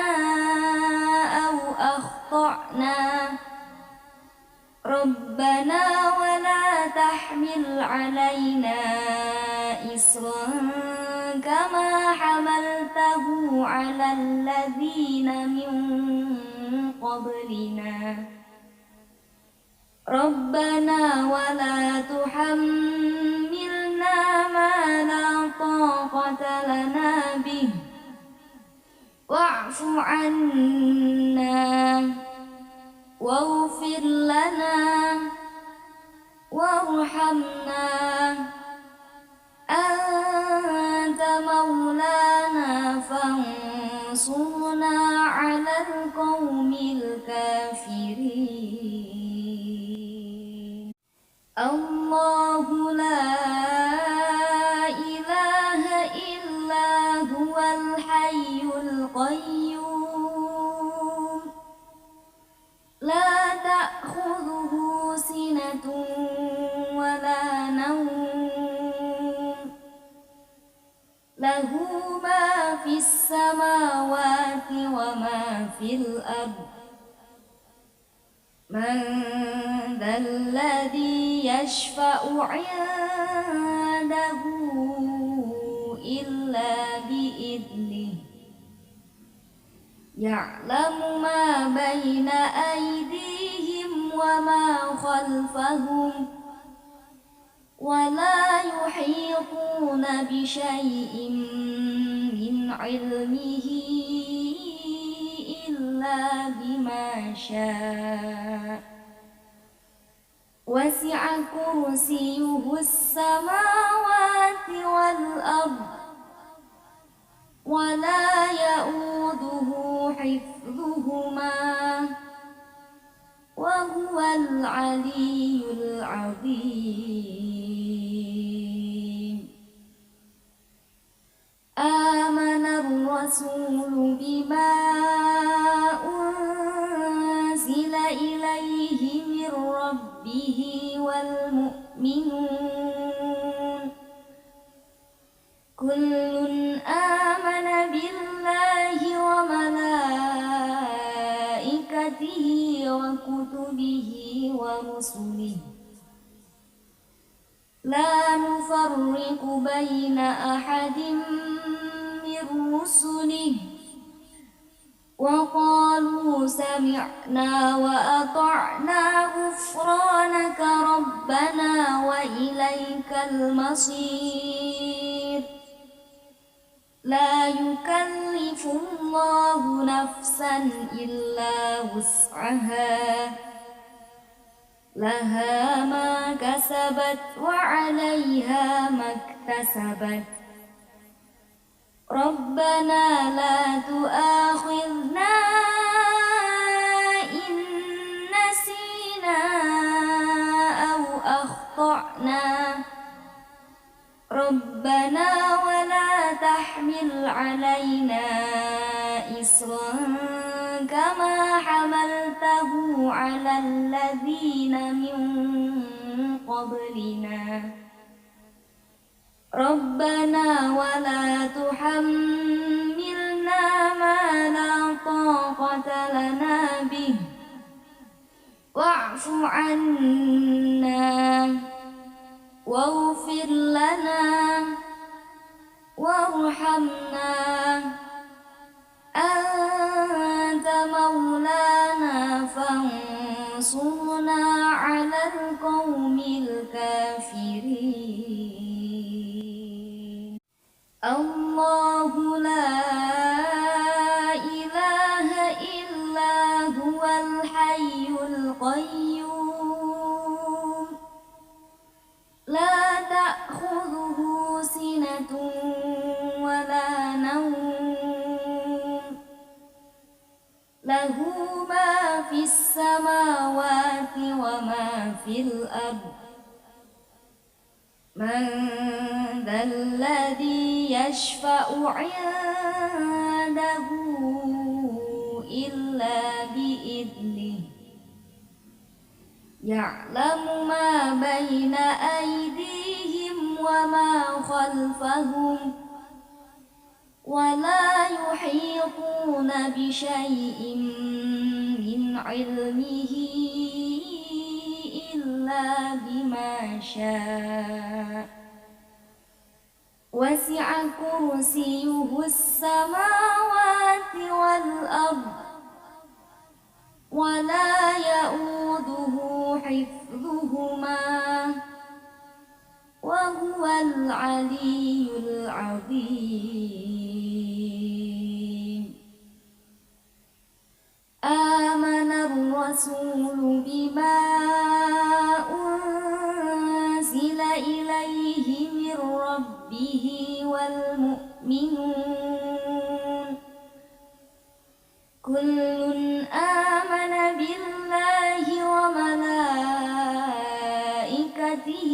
أو أخطأنا ربنا ولا تحمل علينا إصرا كما حملته على الذين من قبلنا ربنا ولا تحملنا ما لا طاقة لنا به واعف عنا واغفر لنا وارحمنا أنت مولانا فانصرنا على القوم الكافرين الله لا إله إلا هو الحي القيوم لا تأخذه سنة ولا نوم له ما في السماوات وما في الأرض من ذا الذي يشفع عنده إلا بإذنه يعلم ما بين أيديهم وما خلفهم ولا يحيطون بشيء من علمه إلا بما شاء وسع كرسيه السماوات والأرض ولا يؤوده حفظهما وهو العلي العظيم آمن الرسول بما أنزل إليه من ربه والمؤمنون كل آمن بالله وملائكته وكتبه ورسله لا نفرق بين أحد من رسله وقالوا سمعنا وأطعنا غفرانك ربنا وإليك المصير لا يكلف الله نفسا إلا وسعها لها ما كسبت وعليها ما اكتسبت ربنا لا تؤاخذنا إن نسينا أو أخطأنا ربنا ولا تحمل علينا إصرا كما حملته على الذين من قبلنا ربنا ولا تحملنا ما لا طاقة لنا به واعف عنا واغفر لنا وارحمنا أنت مولانا فانصرنا على القوم الكافرين الله لا إله إلا هو الحي القيوم لا تأخذه سنة ولا نوم له ما في السماوات وما في الأرض من ذا الذي يشفع عنده إلا بإذنه يعلم ما بين أيديهم وما خلفهم ولا يحيطون بشيء من علمه إلا بما شاء وسع كرسيه السماوات والأرض ولا يؤوده حفظهما وهو العلي العظيم آمن الرسول بما أنزل إليه من ربه والمؤمنون كل آمن بالله وملائكته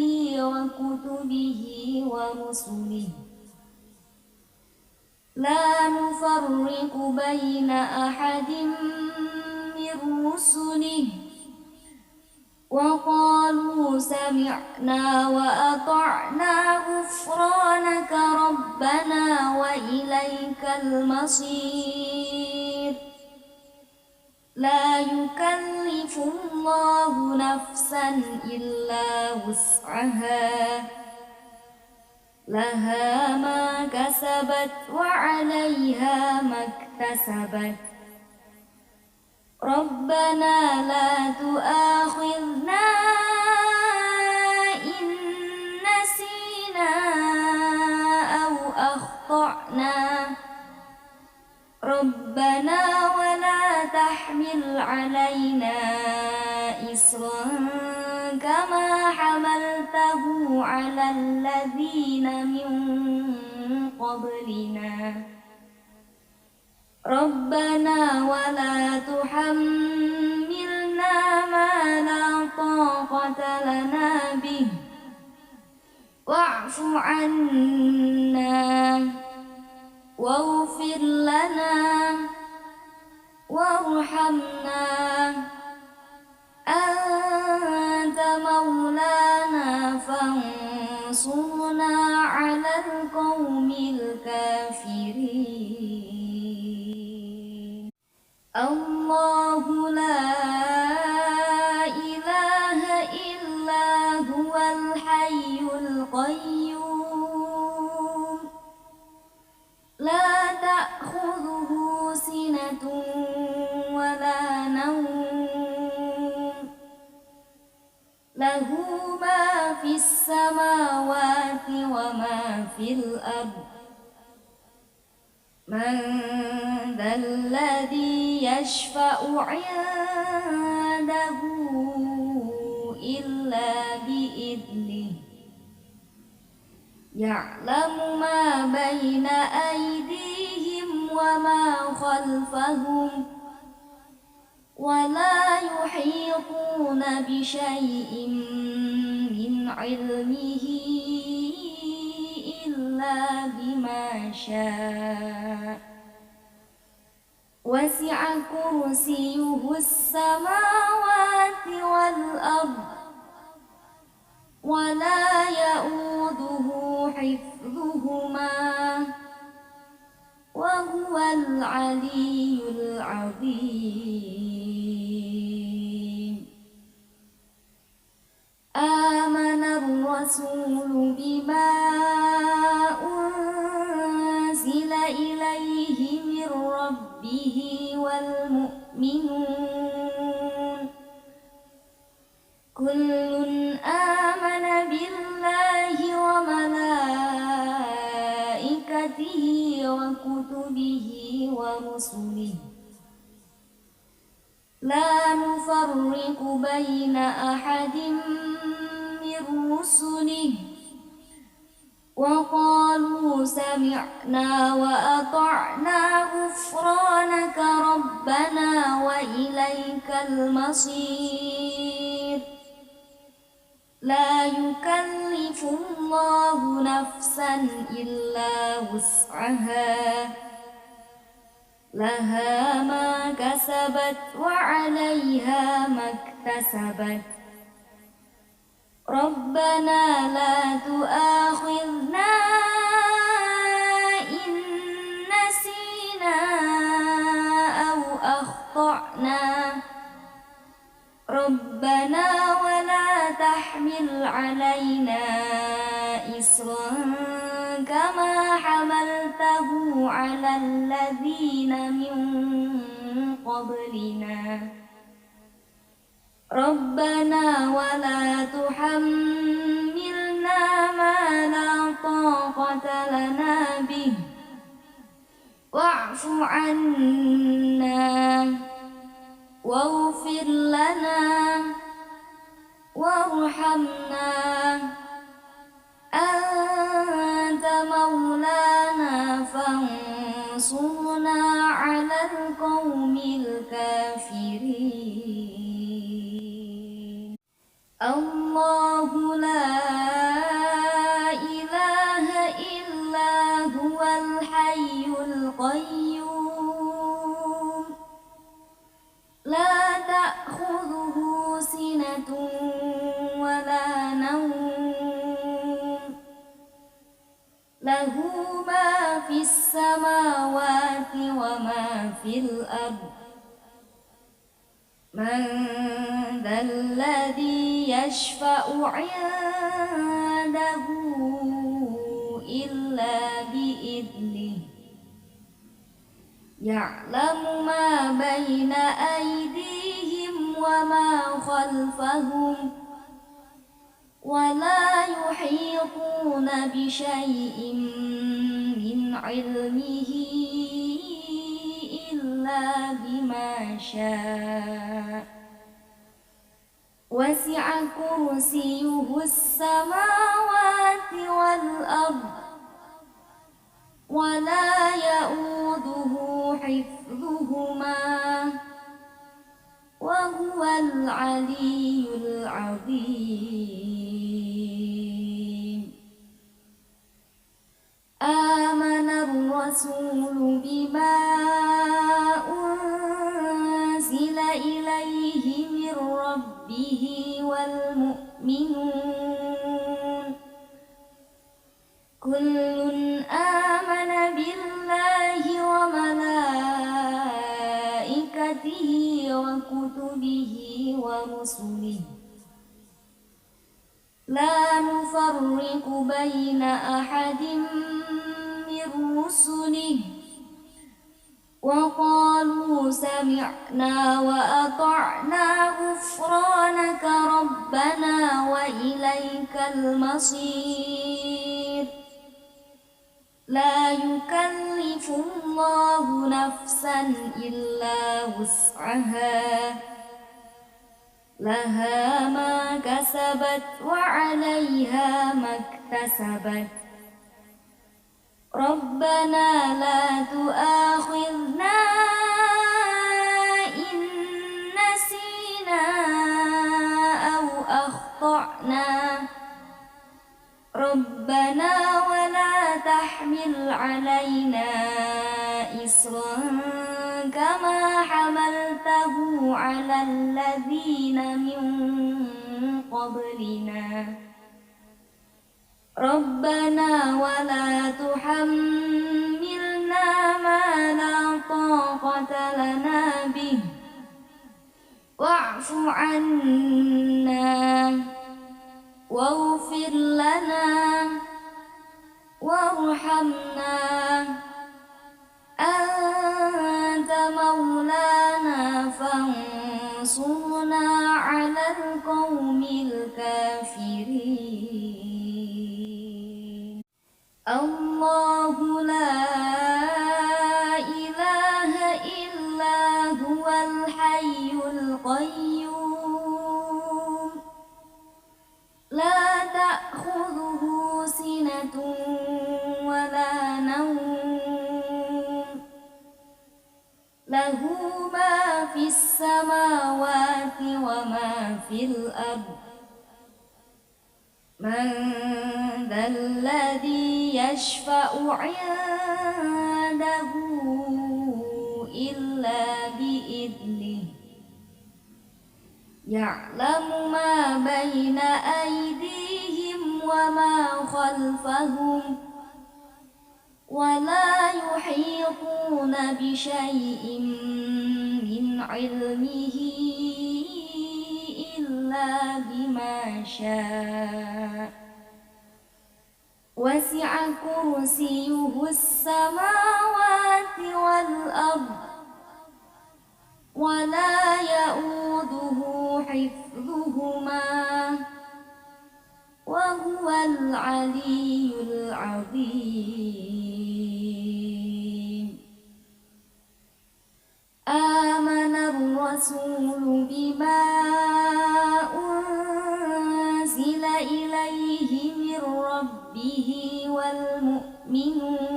وكتبه ورسله لا نفرق بين أحد من رسله وقالوا سمعنا وأطعنا غفرانك ربنا وإليك المصير لا يكلف الله نفسا إلا وسعها لها ما كسبت وعليها ما اكتسبت ربنا لا تؤاخذنا إن نسينا أو أخطأنا ربنا ولا تحمل علينا إصرا كما حملته على الذين من قبلنا ربنا ولا تحملنا ما لا طاقة لنا به واعف عنا واغفر لنا وارحمنا أنت مولانا فانصرنا على القوم الكافرين الله لا إله إلا هو الحي القيوم لا تأخذه سنة ولا نوم له ما في السماوات وما في الأرض من ذا الذي يشفع عنده إلا بإذنه يعلم ما بين أيديهم وما خلفهم ولا يحيطون بشيء من علمه إلا بما شاء وسع كرسيه السماوات والأرض ولا يؤوده حفظهما وهو العلي العظيم آمن الرسول بما أنزل إليه من ربه والمؤمنون كل آمن بالله وملائكته وكتبه ورسله لا نفرق بين أحد من رسله وقالوا سمعنا وأطعنا غفرانك ربنا وإليك المصير لا يكلف الله نفسا إلا وسعها لها ما كسبت وعليها ما اكتسبت ربنا لا تؤاخذنا إن نسينا أو أخطأنا ربنا ولا تحمل علينا إصرا كما حملته على الذين من قبلنا ربنا ولا تحملنا ما لا طاقة لنا به واعف عنا واغفر لنا وارحمنا أنت مولانا فانصرنا على القوم الكافرين الله لا إله إلا هو الحي القيوم لا تأخذه سنة ولا نوم له ما في السماوات وما في الأرض من ذا الذي يشفع عنده إلا بإذنه يعلم ما بين أيديهم وما خلفهم ولا يحيطون بشيء من علمه إلا بما شاء وسع كرسيه السماوات والأرض ولا يؤوده حفظهما وهو العلي العظيم آمن الرسول بما أنزل إليه من ربه والمؤمنون كل آمن بالله وملائكته وكتبه ورسله لا نفرق بين أحد من رسله وقالوا سمعنا وأطعنا غفرانك ربنا وإليك المصير لا يكلف الله نفسا إلا وسعها لها ما كسبت وعليها ما اكتسبت ربنا لا تؤاخذنا إن نسينا أو أخطأنا ربنا ولا تحمل علينا إصرا كما حملته على الذين من قبلنا ربنا ولا تحملنا ما لا طاقة لنا به واعف عنا واغفر لنا وارحمنا أنت مولانا فانصرنا على القوم الكافرين الله لا إله إلا هو الحي القيوم لا تأخذه سنة ولا نوم له ما في السماوات وما في الأرض من ذا الذي يشفع عنده إلا بإذنه يعلم ما بين أيديهم وما خلفهم ولا يحيطون بشيء من علمه إلا بما شاء وسع كرسيه السماوات والأرض ولا يؤوده حفظهما وهو العلي العظيم آمن الرسول بما أنزل إليه من ربه والمؤمنون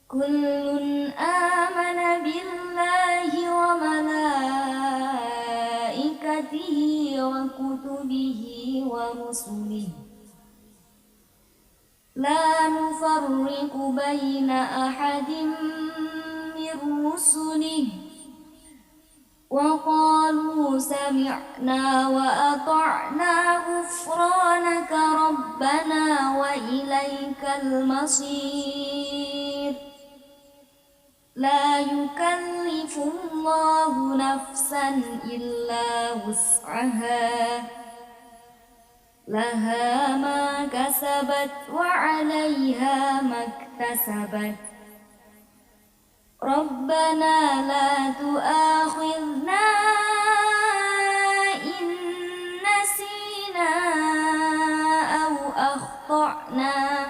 كل آمن بالله وملائكته وكتبه ورسله لا نفرق بين أحد من رسله وقالوا سمعنا وأطعنا غفرانك ربنا وإليك المصير لا يكلف الله نفسا إلا وسعها لها ما كسبت وعليها ما اكتسبت ربنا لا تؤاخذنا إن نسينا أو أخطأنا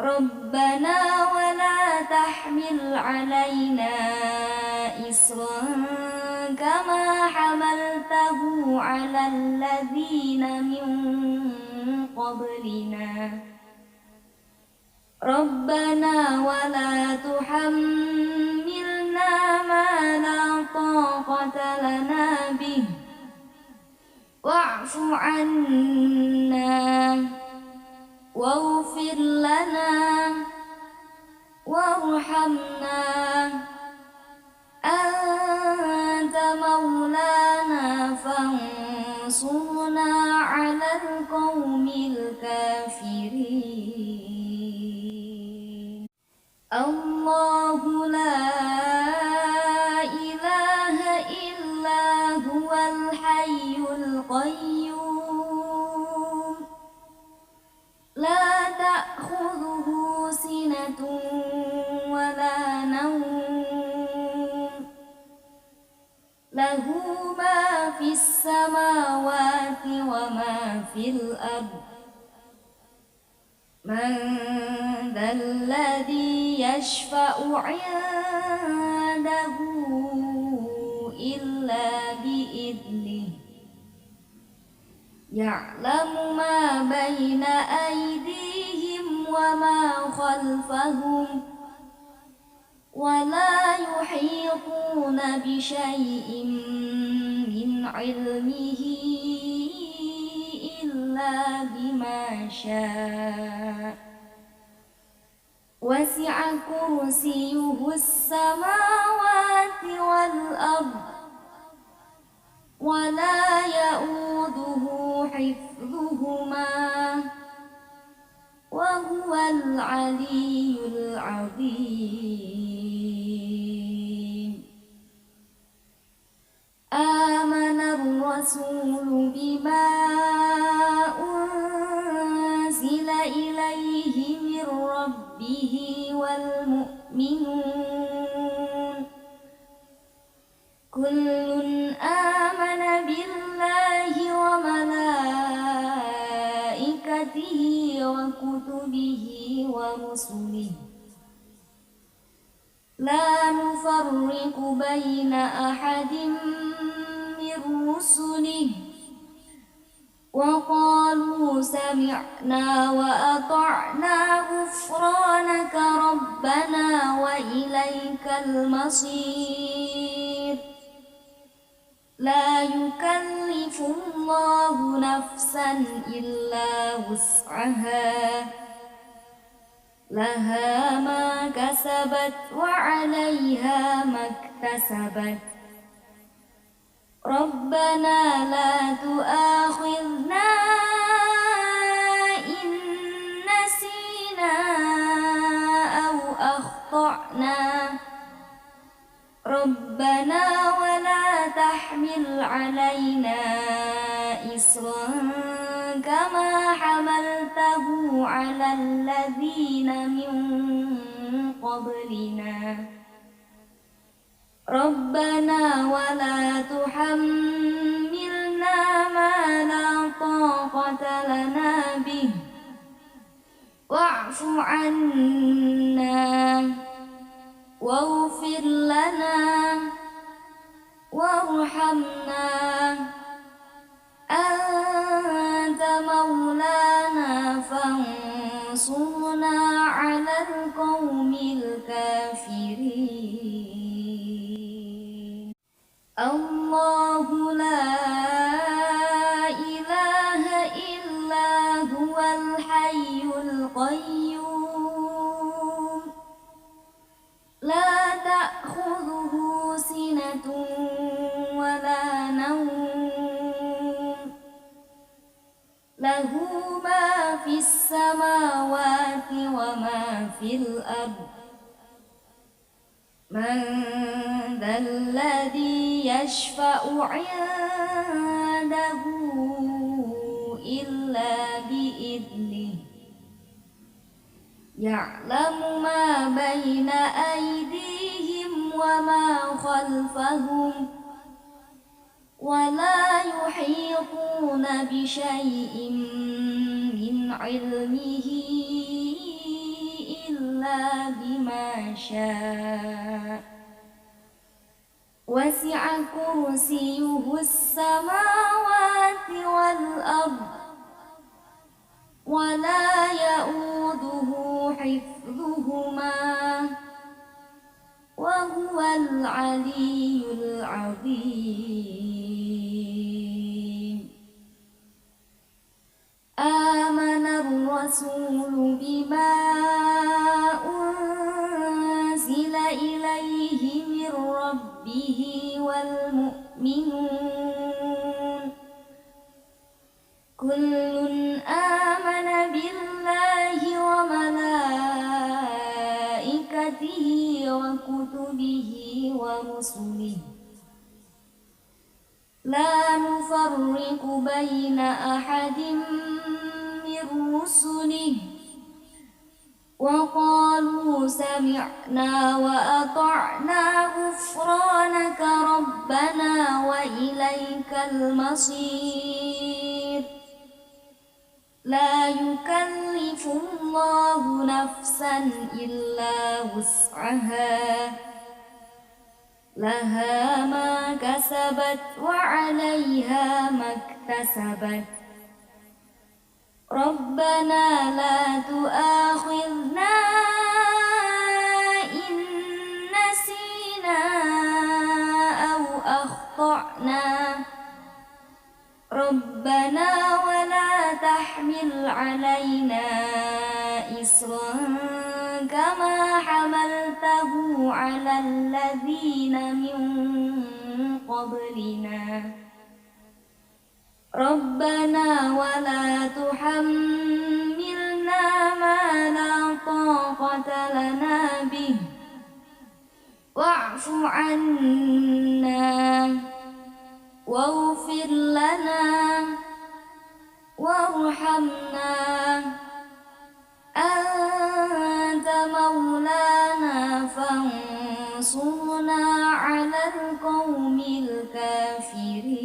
ربنا ولا تحمل علينا إصرا كما حملته على الذين من قبلنا ربنا ولا تحملنا ما لا طاقة لنا به واعف عنا واغفر لنا وارحمنا أنت مولانا فانصرنا على القوم الكافرين الله لا إله إلا هو الحي القيوم لا تأخذه سنة ولا نوم له ما في السماوات وما في الأرض من ذا الذي يشفع عنده إلا بإذنه يعلم ما بين أيديهم وما خلفهم ولا يحيطون بشيء من علمه إلا بما شاء وسع كرسيه السماوات والأرض ولا يؤوده حفظهما وهو العلي العظيم آمن الرسول بما أنزل إليه من ربه والمؤمنون كل آمن بالله وملائكته وكتبه ورسله لا نفرق بين أحد من رسله وقالوا سمعنا وأطعنا غفرانك ربنا وإليك المصير لا يكلف الله نفسا إلا وسعها لها ما كسبت وعليها ما اكتسبت ربنا لا تؤاخذنا إن نسينا أو أخطأنا ربنا ولا تحمل علينا إصرا كما حملته على الذين من قبلنا ربنا ولا تحملنا ما لا طاقة لنا به واعف عنا واغفر لنا وارحمنا أنت مولانا فانصرنا على القوم الكافرين الله لا إله إلا هو الحي القيوم لا تأخذه سنة ولا نوم له ما في السماوات وما في الأرض من ذا الذي يشفع عنده إلا بإذنه يعلم ما بين أيديهم وما خلفهم ولا يحيطون بشيء من علمه إلا بما شاء وسع كرسيه السماوات والأرض ولا يؤوده حفظهما وهو العلي العظيم آمن الرسول بما أنزل إليه من ربه والمؤمنون كل آمن بالله وملائكته وكتبه ورسله لا نفرق بين أحد من رسله وقالوا سمعنا وأطعنا غفرانك ربنا وإليك المصير لا يكلف الله نفسا إلا وسعها لها ما كسبت وعليها ما اكتسبت ربنا لا تؤاخذنا إن نسينا أو أخطأنا ربنا ولا تحمل علينا إصرا كما حملته على الذين من قبلنا ربنا ولا تحملنا ما لا طاقة لنا به واعف عنا واغفر لنا وارحمنا أنت مولانا فانصرنا على القوم الكافرين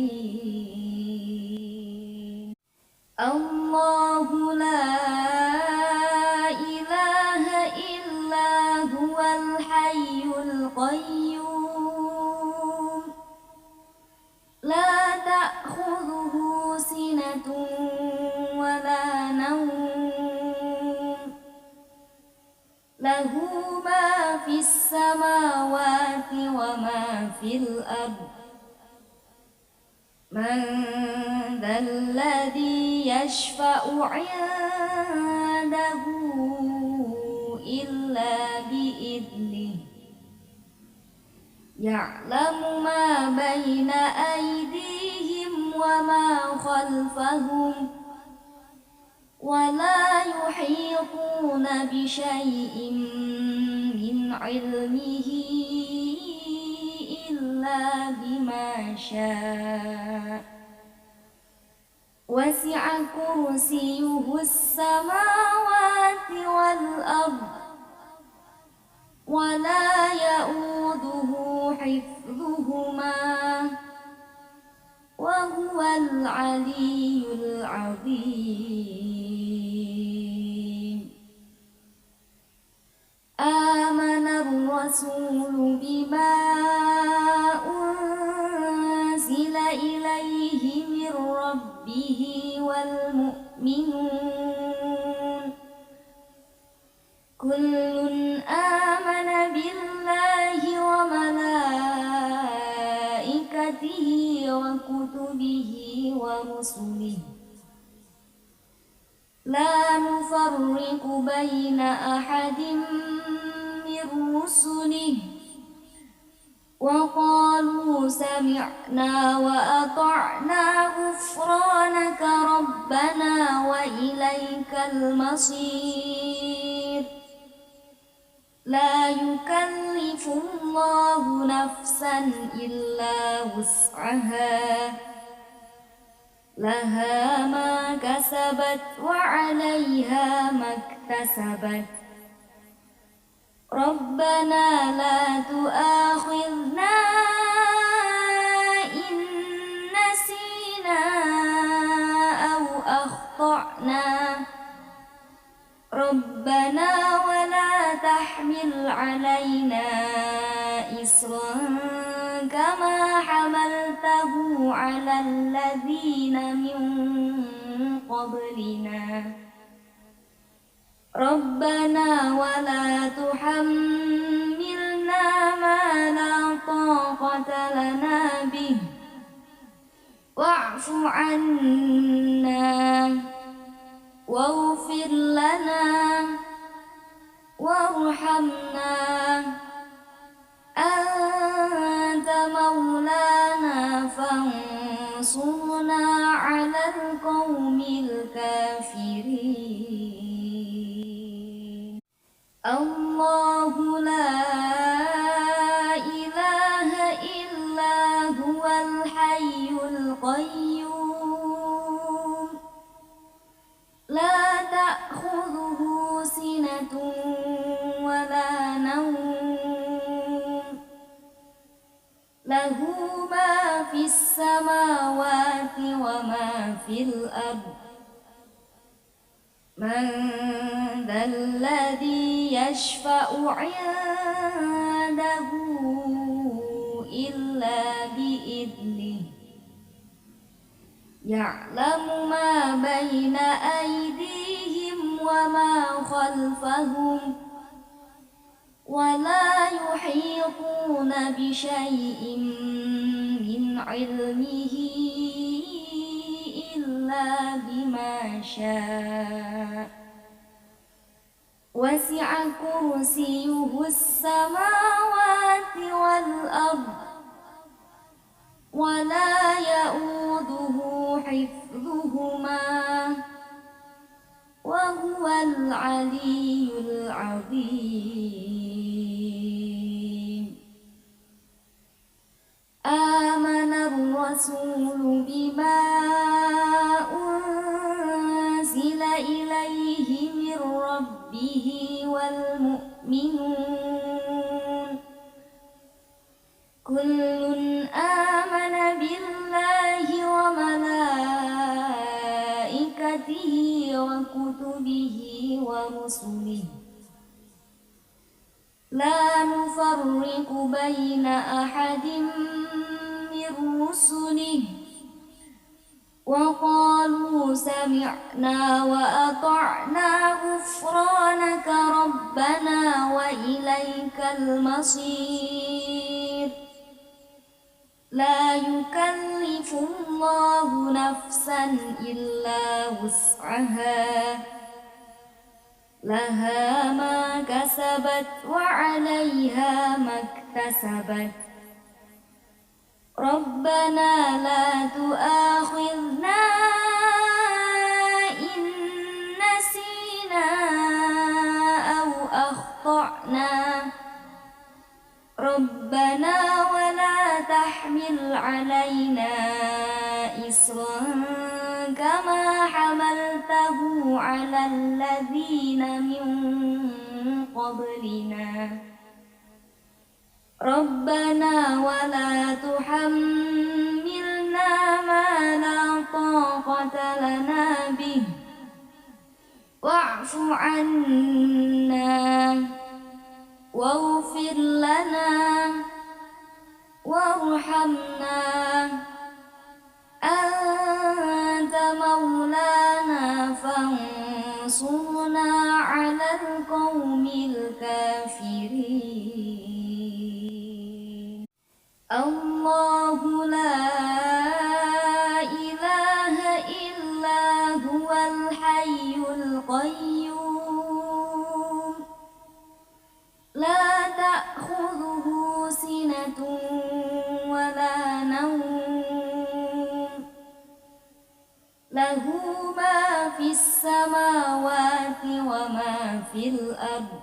الله لا إله إلا هو الحي القيوم لا تأخذه سنة ولا نوم له ما في السماوات وما في الأرض من ذا الذي يشفع عنده إلا بإذنه يعلم ما بين أيديهم وما خلفهم ولا يحيطون بشيء من علمه إلا بما شاء وسع كرسيه السماوات والأرض ولا يؤوده حفظهما وهو العلي العظيم آمن الرسول بما أنزل إليه من ربه والمؤمنون كل آمن بالله وملائكته وكتبه ورسله لا نفرق بين أحد من رسله وقالوا سمعنا وأطعنا غفرانك ربنا وإليك المصير لا يكلف الله نفسا إلا وسعها لها ما كسبت وعليها ما اكتسبت ربنا لا تؤاخذنا إن نسينا أو أخطأنا ربنا ولا تحمل علينا إصرا كما حملته على الذين من قبلنا ربنا ولا تحملنا ما لا طاقة لنا به واعف عنا واغفر لنا وارحمنا أنت مولانا فانصرنا على القوم الكافرين الله لا إله إلا هو الحي القيوم لا تأخذه سنة ولا نوم له ما في السماوات وما في الأرض من ذا الذي يشفع عنده إلا بإذنه يعلم ما بين أيديهم وما خلفهم ولا يحيطون بشيء من علمه إلا بما شاء وسع كرسيه السماوات والأرض ولا يؤوده حفظهما وهو العلي العظيم. آمن الرسول بما أنزل إليه من ربه والمؤمنون كل آمن بالله وملائكته وكتبه ورسله لا نفرق بين أحد من رسله وقالوا سمعنا وأطعنا غفرانك ربنا وإليك المصير. لا يكلف الله نفسا إلا وسعها لها ما كسبت وعليها ما اكتسبت ربنا لا تؤاخذنا إن نسينا أو أخطأنا ربنا ولا تحمل علينا إصرا كما حملته على الذين من قبلنا ربنا ولا تحملنا ما لا طاقة لنا به واعف عنا واغفر لنا وارحمنا أنت مولانا فانصرنا على القوم الكافرين. الله لا إله إلا هو الحي القيوم لا تأخذه سنة ولا نوم له ما في السماوات وما في الأرض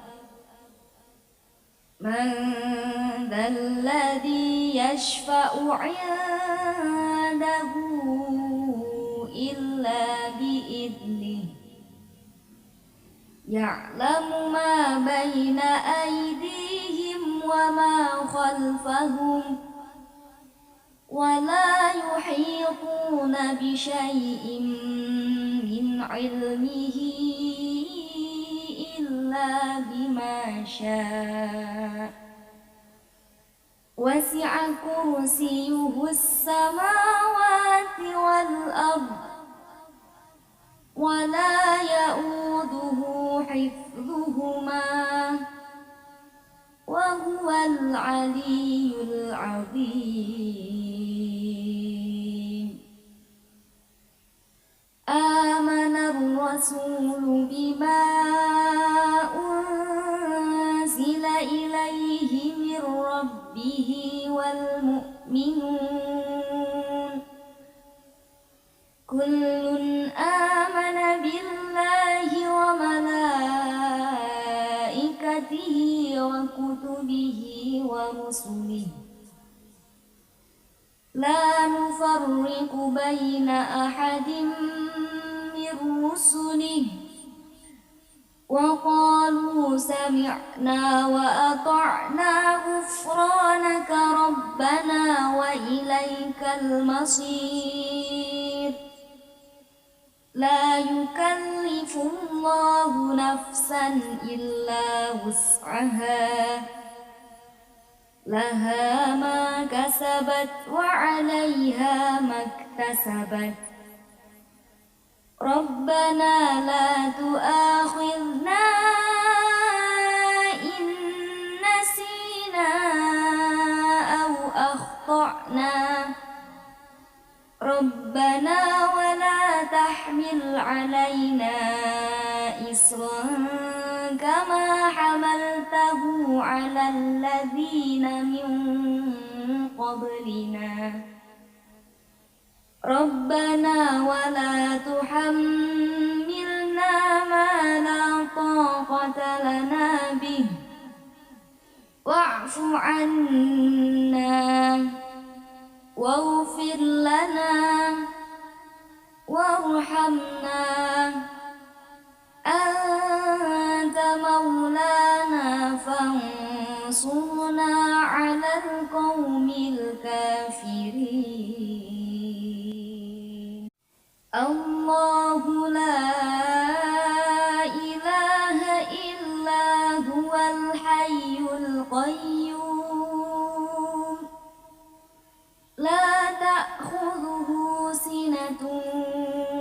من ذا الذي يشفع عنده إلا بإذنه يعلم ما بين أيديهم وما خلفهم ولا يحيطون بشيء من علمه إلا بما شاء وسع كرسيه السماوات والأرض ولا يؤوده حفظهما وهو العلي العظيم. آمن الرسول بما أنزل إليه من ربه والمؤمنون كل آمن بالله وملائكته وكتبه ورسله لا نفرق بين أحد من رسله وقالوا سمعنا وأطعنا غفرانك ربنا وإليك المصير. لا يكلف الله نفسا نفسا إلا وسعها لها ما كسبت وعليها ما اكتسبت ربنا لا تؤاخذنا إن نسينا أو أخطأنا ربنا ولا تحمل علينا إصرا كما حملته على الذين من قبلنا ربنا ولا تحملنا ما لا طاقة لنا به واعف عنا واغفر لنا وارحمنا أنت مولانا فانصرنا على القوم الكافرين الله لا إله إلا هو الحي القيوم لا تأخذه سنة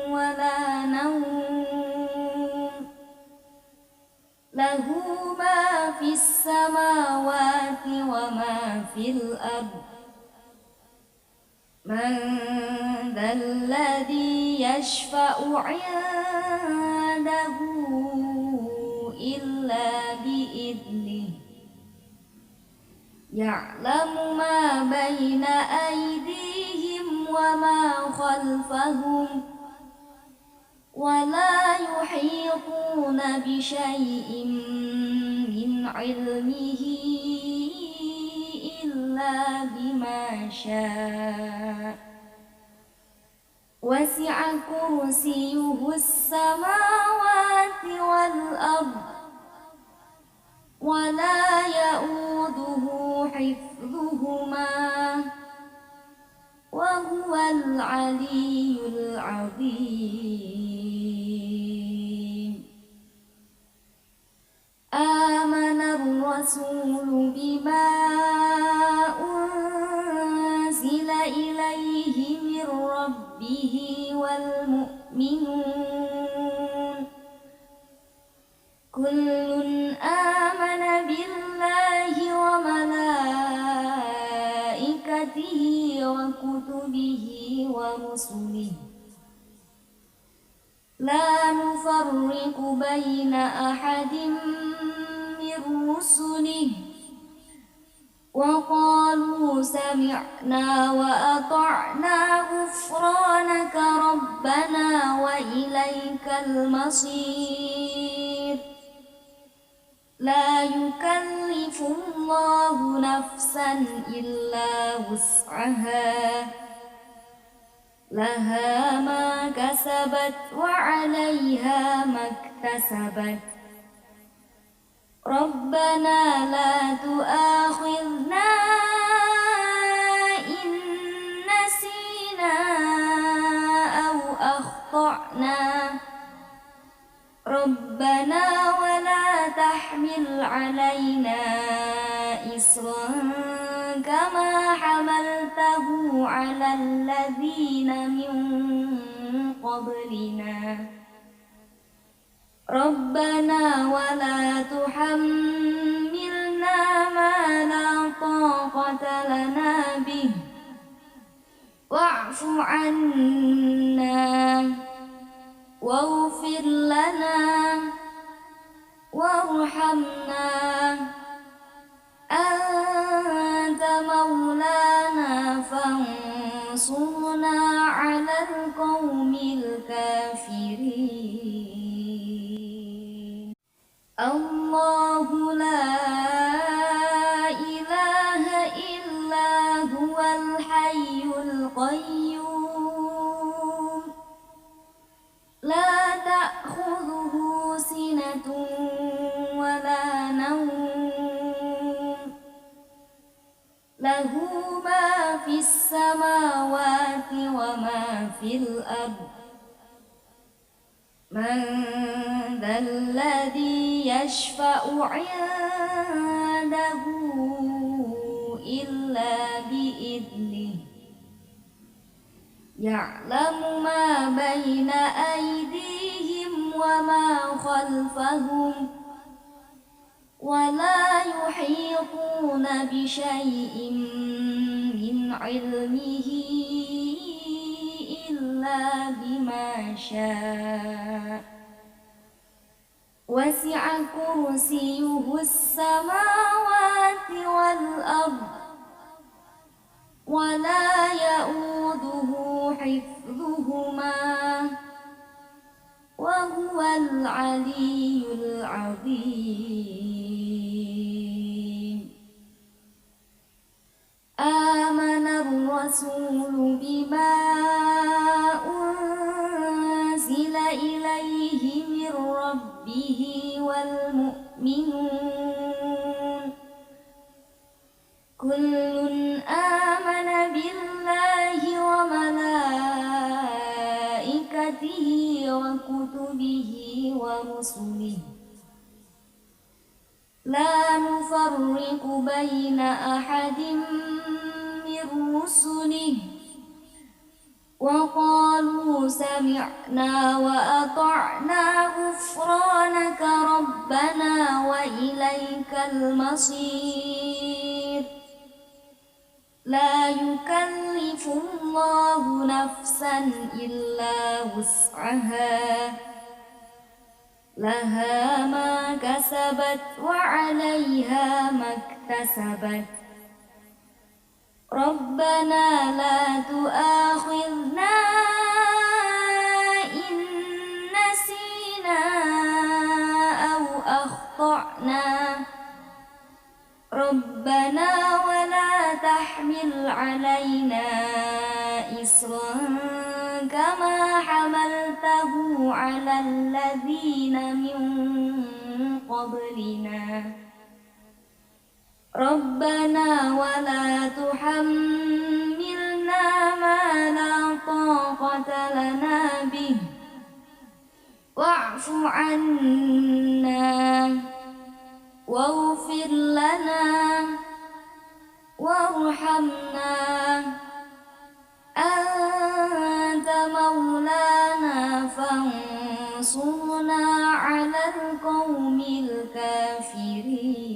ولا نوم له ما في السماوات وما في الأرض من ذا الذي يشفع عنده إلا بإذنه يعلم ما بين أيديهم وما خلفهم ولا يحيطون بشيء من علمه إلا بما شاء وسع كرسيه السماوات والأرض ولا يؤوده حفظهما وهو العلي العظيم آمن الرسول بما أنزل إليه من ربه والمؤمنون كل آمن بالله وملائكته وكتبه ورسله لا نفرق بين أحد من رسله وقالوا سمعنا وأطعنا غفرانك ربنا وإليك المصير لا يكلف الله نفسا إلا وسعها لها ما كسبت وعليها ما اكتسبت ربنا لا تؤاخذنا إن نسينا أو أخطأنا ربنا ولا تحمل علينا إصرا كما حملته على الذين من قبلنا ربنا ولا تحملنا ما لا طاقة لنا به واعف عنا واغفر لنا وارحمنا أنت مولانا فانصرنا على القوم الكافرين الله لا إله إلا هو الحي القيوم لا تأخذه سنة ولا نوم له ما في السماوات وما في الأرض من ذا الذي يشفع عنده إلا بإذنه يعلم ما بين أيديهم وما خلفهم ولا يحيطون بشيء من علمه إلا بما شاء وسع كرسيه السماوات والأرض ولا يؤوده حفظهما وهو العلي العظيم آمن الرسول بما أنزل إليه من ربه والمؤمنون كل آمن بالله وملائكته وكتبه ورسله لا نفرق بين أحد من رسله وقالوا سمعنا وأطعنا غفرانك ربنا وإليك المصير لا يكلف الله نفسا إلا وسعها لها ما كسبت وعليها ما اكتسبت ربنا لا تؤاخذنا إن نسينا أو أخطأنا ربنا ولا تحمل علينا إصرا كما حملته على الذين من قبلنا ربنا ولا تحملنا ما لا طاقة لنا به واعف عنا واغفر لنا وارحمنا أنت مولانا فانصرنا على القوم الكافرين